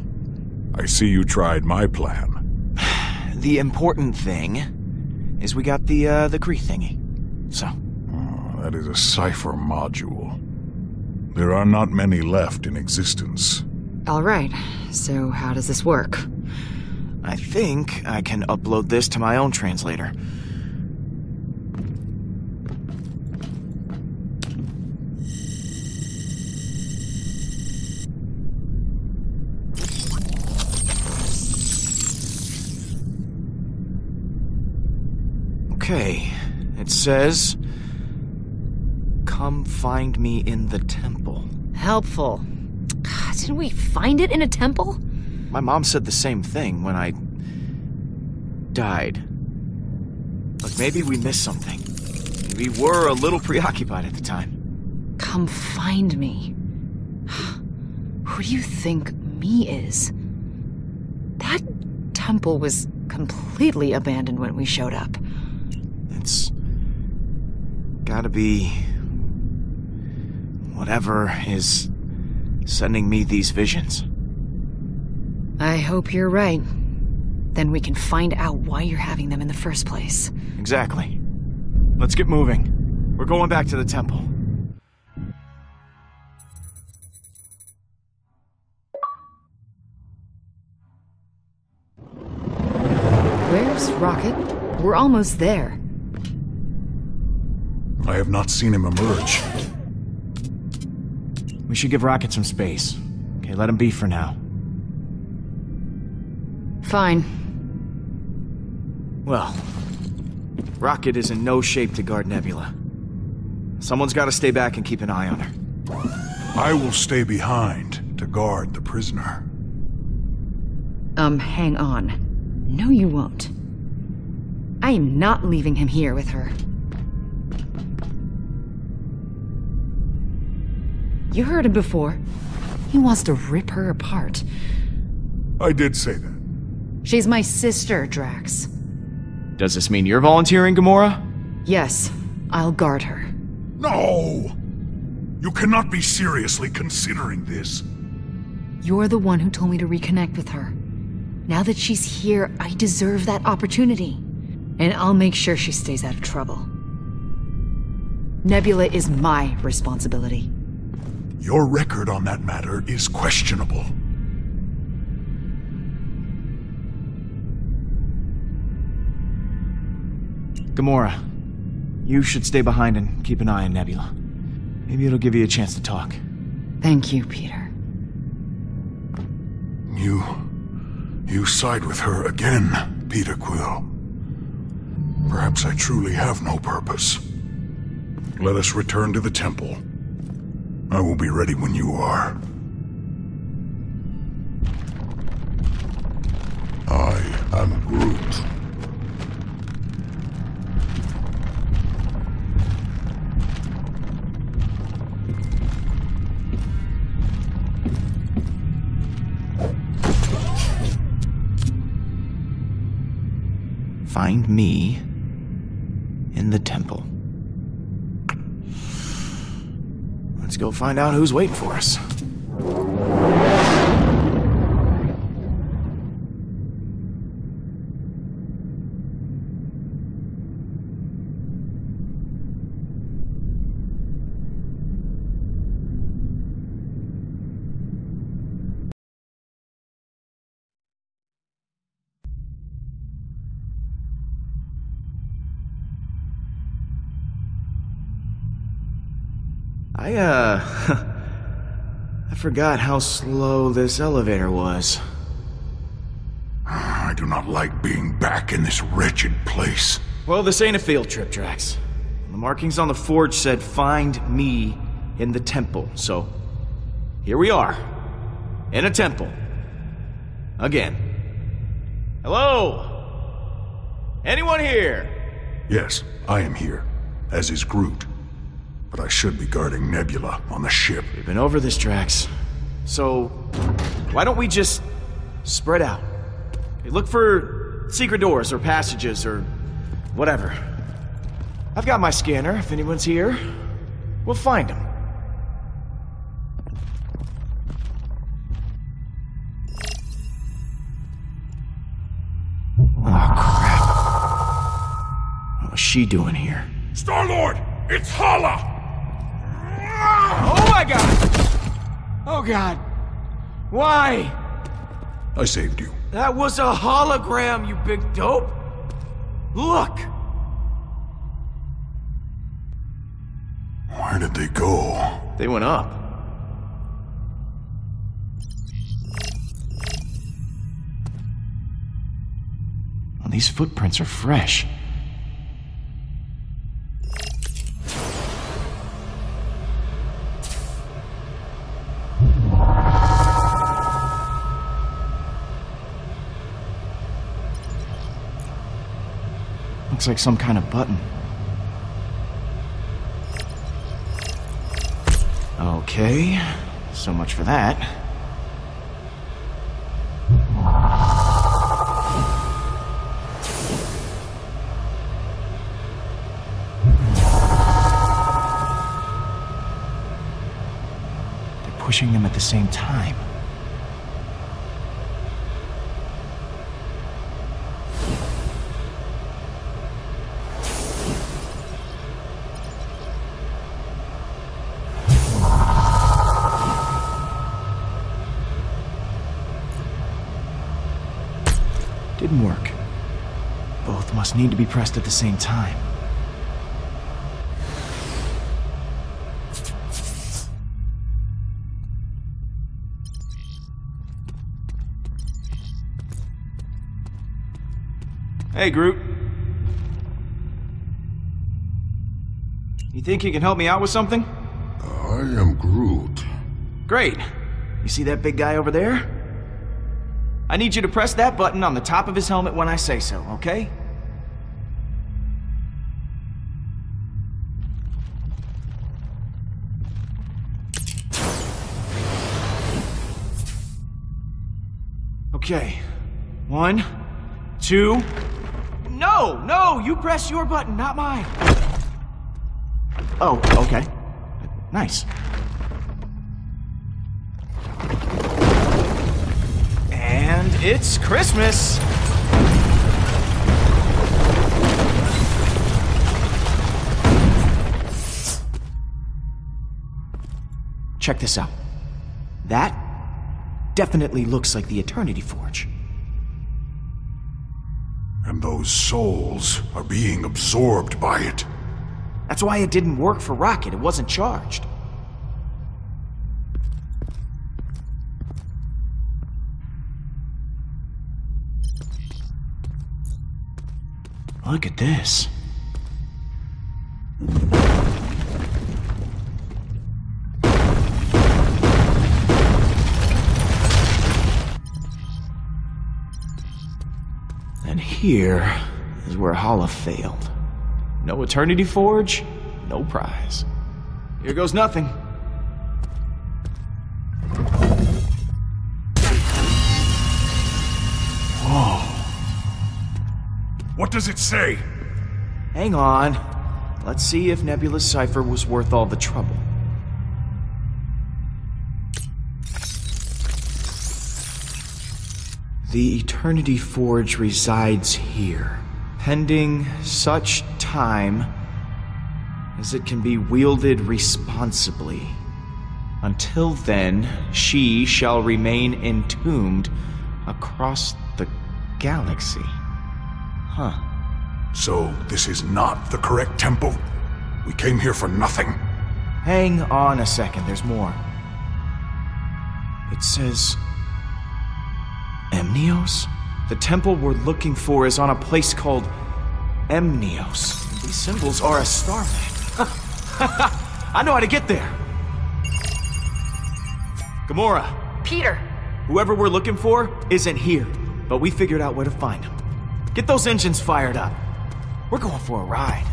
I see you tried my plan. The important thing is we got the Kree thingy. So. Oh, that is a cipher module. There are not many left in existence. All right. So how does this work? I think I can upload this to my own translator. Okay, it says, "Come find me in the temple." Helpful. God, didn't we find it in a temple? My mom said the same thing when I died. But maybe we missed something. We were a little preoccupied at the time. Come find me. Who do you think me is? That temple was completely abandoned when we showed up. It's gotta be whatever is sending me these visions. I hope you're right. Then we can find out why you're having them in the first place. Exactly. Let's get moving. We're going back to the temple. Where's Rocket? We're almost there. I have not seen him emerge. We should give Rocket some space. Okay, let him be for now. Fine. Well, Rocket is in no shape to guard Nebula. Someone's got to stay back and keep an eye on her. I will stay behind to guard the prisoner. Hang on. No, you won't. I am not leaving him here with her. You heard him before. He wants to rip her apart. I did say that. She's my sister, Drax. Does this mean you're volunteering, Gamora? Yes, I'll guard her. No! You cannot be seriously considering this. You're the one who told me to reconnect with her. Now that she's here, I deserve that opportunity. And I'll make sure she stays out of trouble. Nebula is my responsibility. Your record on that matter is questionable. Gamora, you should stay behind and keep an eye on Nebula. Maybe it'll give you a chance to talk. Thank you, Peter. You side with her again, Peter Quill. Perhaps I truly have no purpose. Let us return to the temple. I will be ready when you are. I am Groot. Find me in the temple. Let's go find out who's waiting for us. I forgot how slow this elevator was. I do not like being back in this wretched place. Well, this ain't a field trip, Drax. The markings on the forge said, "Find me in the temple." So, here we are. In a temple. Again. Hello? Anyone here? Yes, I am here, as is Groot. But I should be guarding Nebula on the ship. We've been over this, Drax. So, why don't we just spread out? Look for secret doors or passages or whatever. I've got my scanner. If anyone's here, we'll find them. Oh, crap. What was she doing here? Star-Lord! It's Hala! Oh my god! Oh god. Why? I saved you. That was a hologram, you big dope! Look! Where did they go? They went up. Well, these footprints are fresh. Looks like some kind of button. Okay, so much for that. They're pushing them at the same time. Didn't work. Both must need to be pressed at the same time. Hey, Groot. You think you can help me out with something? I am Groot. Great. You see that big guy over there? I need you to press that button on the top of his helmet when I say so, okay? Okay. 1, 2... No! You press your button, not mine. Oh, okay. Nice. And it's Christmas! Check this out. That definitely looks like the Eternity Forge. And those souls are being absorbed by it. That's why it didn't work for Rocket. It wasn't charged. Look at this. And here is where Hala failed. No Eternity Forge, no prize. Here goes nothing. Whoa. What does it say? Hang on. Let's see if Nebula's cipher was worth all the trouble. The Eternity Forge resides here, pending such time as it can be wielded responsibly. Until then, she shall remain entombed across the galaxy. Huh. So, this is not the correct temple? We came here for nothing. Hang on a second, there's more. It says... Emnios? The temple we're looking for is on a place called Emnios. These symbols are a star map. I know how to get there. Gamora. Peter. Whoever we're looking for isn't here, but we figured out where to find him. Get those engines fired up. We're going for a ride.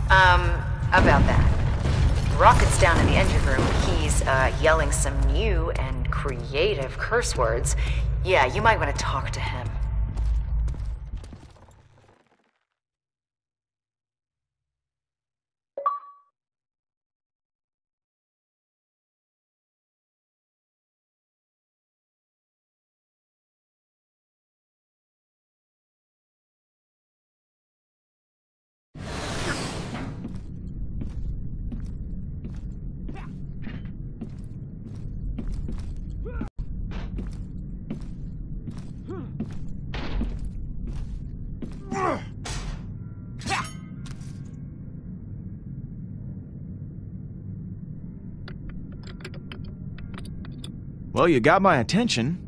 About that. Rocket's down in the engine room. He's, yelling some new and creative curse words. Yeah, you might want to talk to him. Well, you got my attention.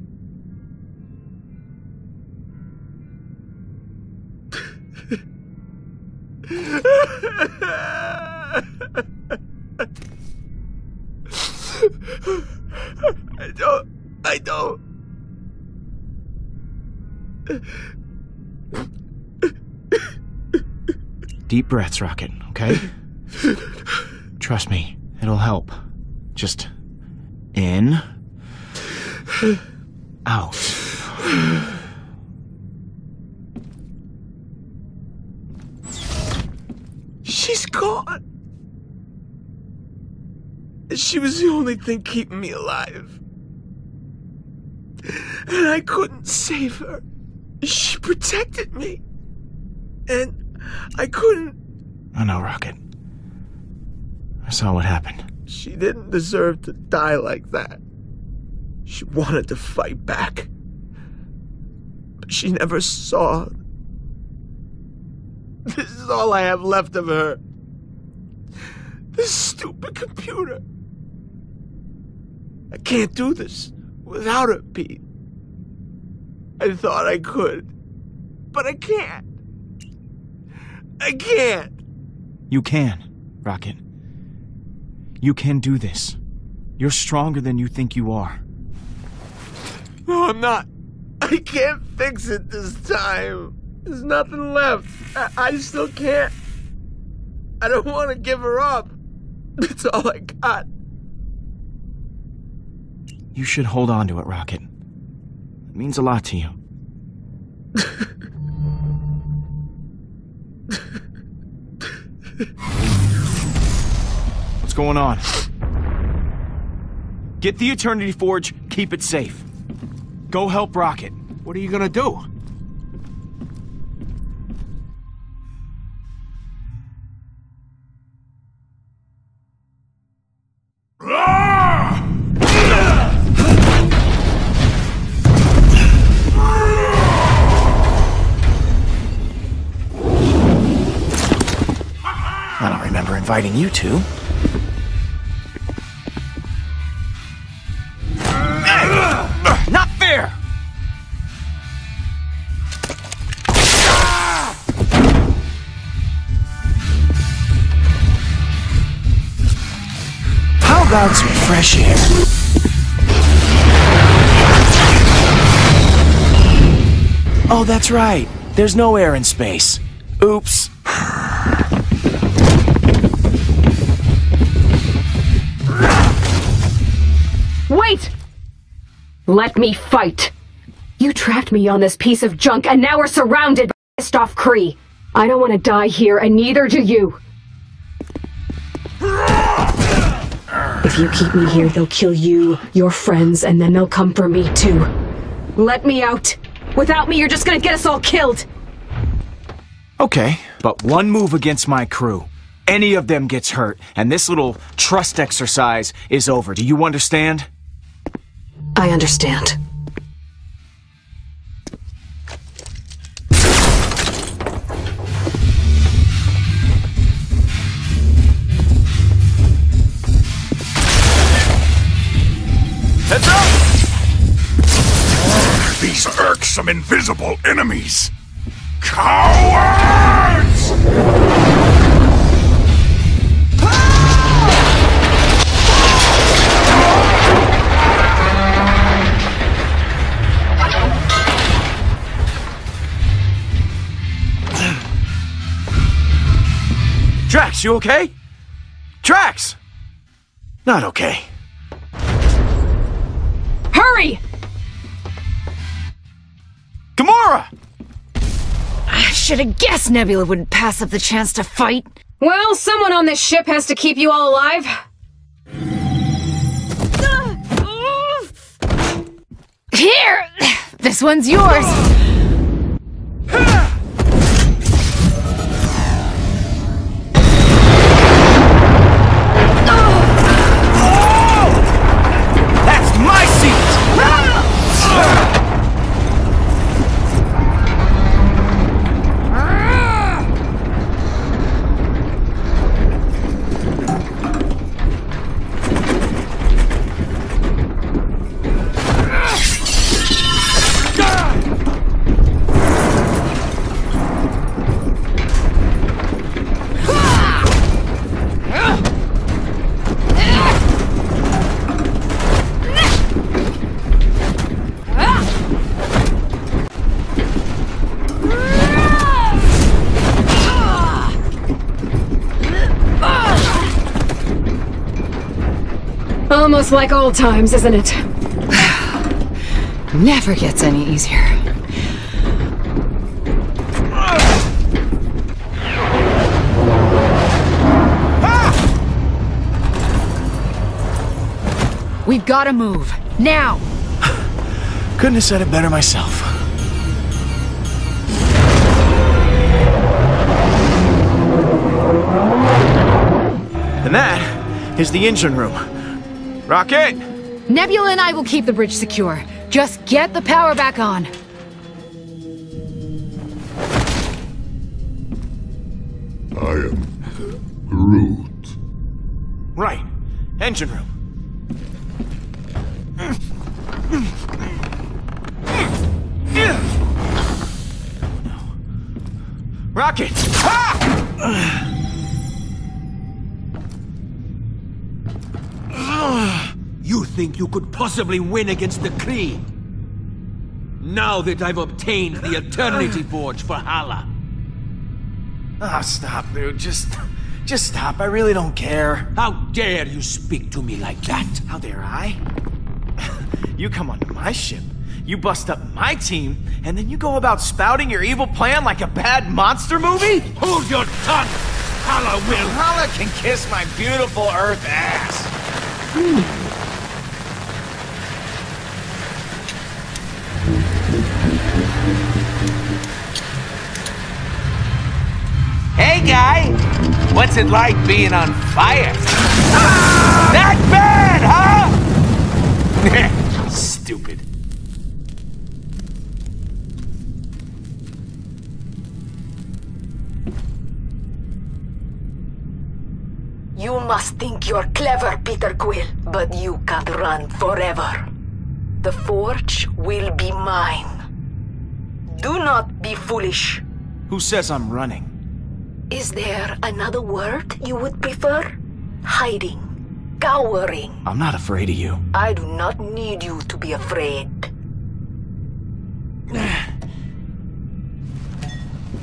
I don't. Deep breaths, Rocket, okay? Trust me, it'll help. Just in, out. She's gone. She was the only thing keeping me alive. And I couldn't save her. She protected me. And I couldn't... I know, Rocket. I saw what happened. She didn't deserve to die like that. She wanted to fight back. But she never saw. This is all I have left of her. This stupid computer. I can't do this without her, Pete. I thought I could, but I can't. I can't. You can, Rocket. You can do this. You're stronger than you think you are. No, I'm not. I can't fix it this time. There's nothing left. I still can't. I don't want to give her up. It's all I got. You should hold on to it, Rocket. It means a lot to you. What's going on? Get the Eternity Forge, keep it safe. Go help Rocket. What are you gonna do? I don't remember inviting you two. Not fair! How about some fresh air? Oh, that's right. There's no air in space. Oops. Wait! Let me fight! You trapped me on this piece of junk, and now we're surrounded by pissed-off Kree. I don't want to die here, and neither do you. If you keep me here, they'll kill you, your friends, and then they'll come for me, too. Let me out! Without me, you're just gonna get us all killed! Okay, but one move against my crew. Any of them gets hurt, and this little trust exercise is over. Do you understand? I understand. Heads up! These irksome invisible enemies! Cowards! Drax, you okay? Drax! Not okay. Hurry! Gamora! I should have guessed Nebula wouldn't pass up the chance to fight. Well, someone on this ship has to keep you all alive. Here! This one's yours. That's my seat! Almost like old times, isn't it? Never gets any easier. We've got to move. Now! Couldn't have said it better myself. And that is the engine room. Rocket! Nebula and I will keep the bridge secure. Just get the power back on. I am Groot. Right. Engine room. Rocket! You think you could possibly win against the Kree? Now that I've obtained the Eternity Forge for Hala. Ah, stop, dude. Just stop. I really don't care. How dare you speak to me like that? How dare I? You come onto my ship. You bust up my team, and then you go about spouting your evil plan like a bad monster movie? Hold your tongue! Hala will! Hala can kiss my beautiful Earth ass! Hey, guy! What's it like being on fire? Not bad, huh? Stupid. You must think you're clever, Peter Quill, but you can't run forever. The Forge will be mine. Do not be foolish. Who says I'm running? Is there another word you would prefer? Hiding. Cowering. I'm not afraid of you. I do not need you to be afraid.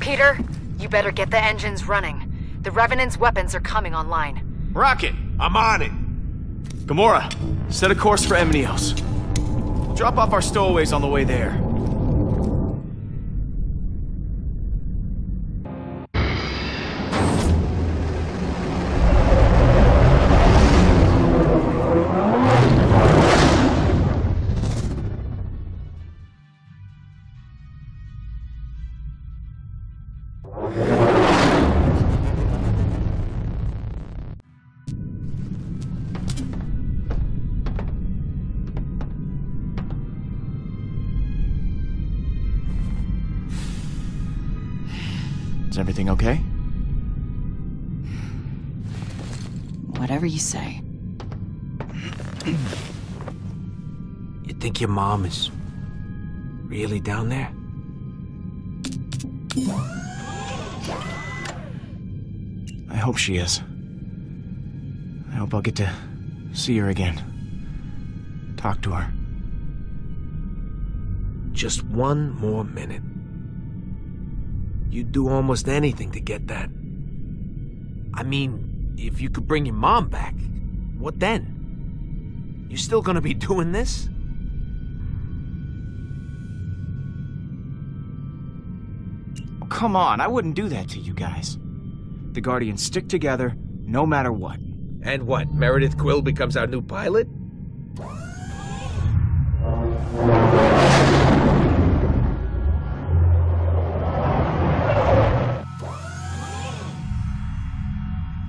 Peter, you better get the engines running. The Revenant's weapons are coming online. Rocket! I'm on it. Gamora, set a course for Emnios. Drop off our stowaways on the way there. Is everything okay? Whatever you say. You think your mom is really down there? I hope she is. I hope I'll get to see her again. Talk to her. Just one more minute. You'd do almost anything to get that. I mean, if you could bring your mom back, what then? You still gonna be doing this? Oh, come on, I wouldn't do that to you guys. The Guardians stick together, no matter what. And what, Meredith Quill becomes our new pilot?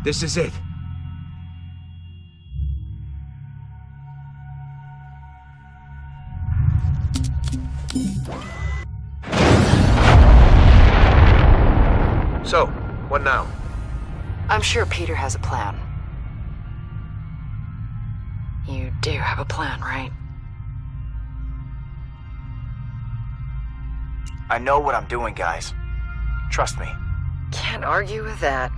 This is it. So, what now? I'm sure Peter has a plan. You do have a plan, right? I know what I'm doing, guys. Trust me. Can't argue with that.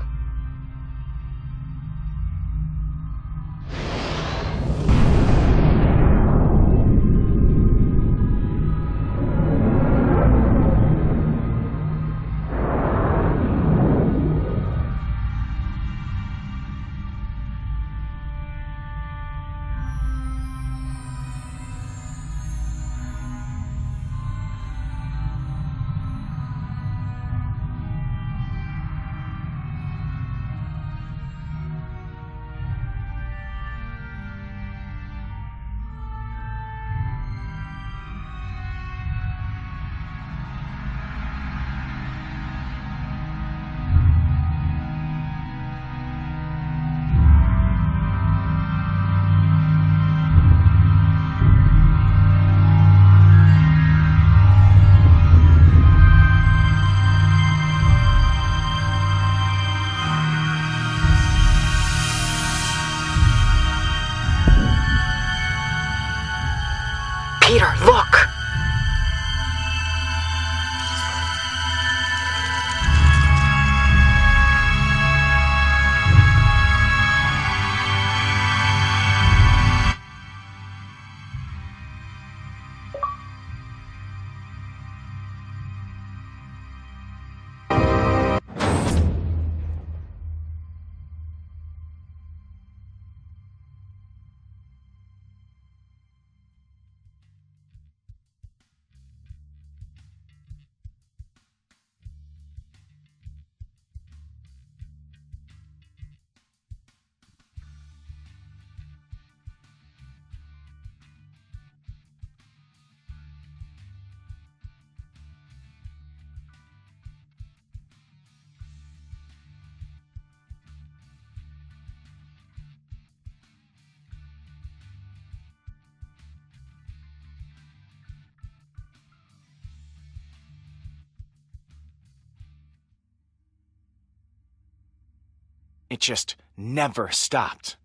just never stopped.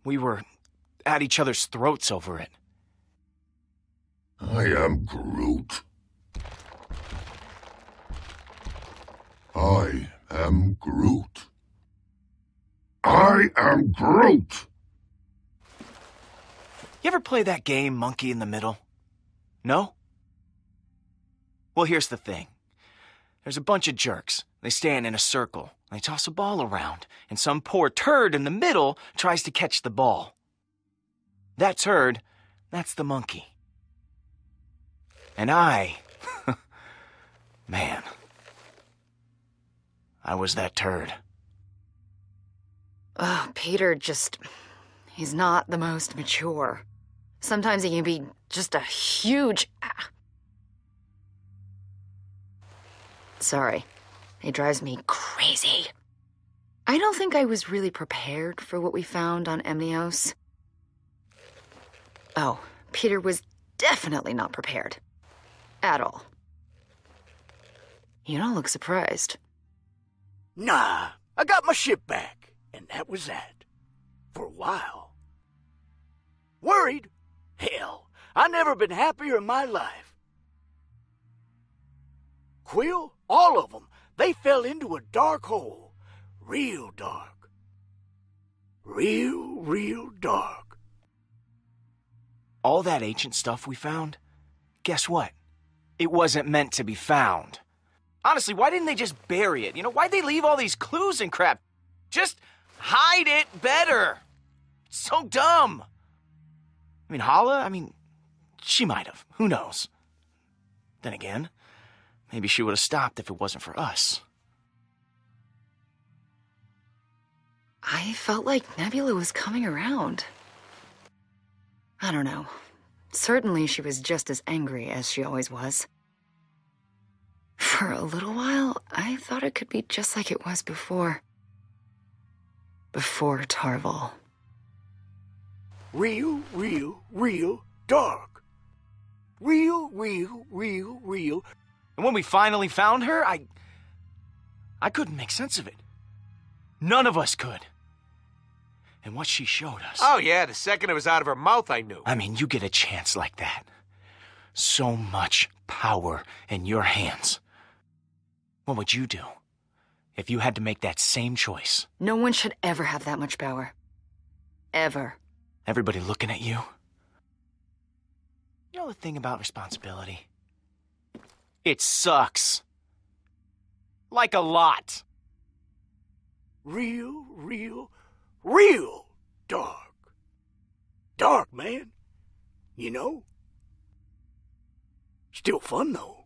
We were at each other's throats over it. I am Groot. I am Groot. I am Groot! You ever play that game, Monkey in the Middle? No? Well, here's the thing. There's a bunch of jerks. They stand in a circle. They toss a ball around, and some poor turd in the middle tries to catch the ball. That turd, that's the monkey. And man, I was that turd. Oh, Peter he's not the most mature. Sometimes he can be just a huge... Sorry. It drives me crazy. I don't think I was really prepared for what we found on Emnios. Oh, Peter was definitely not prepared. At all. You don't look surprised. Nah, I got my ship back, and that was that. For a while. Worried? Hell, I never been happier in my life. Quill, all of them, they fell into a dark hole. Real dark. Real dark. All that ancient stuff we found, guess what? It wasn't meant to be found. Honestly, why didn't they just bury it? Why'd they leave all these clues and crap? Just hide it better. It's so dumb. Hala, she might have. Who knows? Then again, maybe she would have stopped if it wasn't for us. I felt like Nebula was coming around. I don't know. Certainly she was just as angry as she always was. For a little while, I thought it could be just like it was before. Before Tarval. Real dark. Real. And when we finally found her, I couldn't make sense of it. None of us could. And what she showed us... Oh yeah, the second it was out of her mouth, I knew. You get a chance like that. So much power in your hands. What would you do if you had to make that same choice? No one should ever have that much power. Ever. Everybody looking at you. You know the thing about responsibility? It sucks. Like a lot. Real dark. Dark, man. Still fun, though.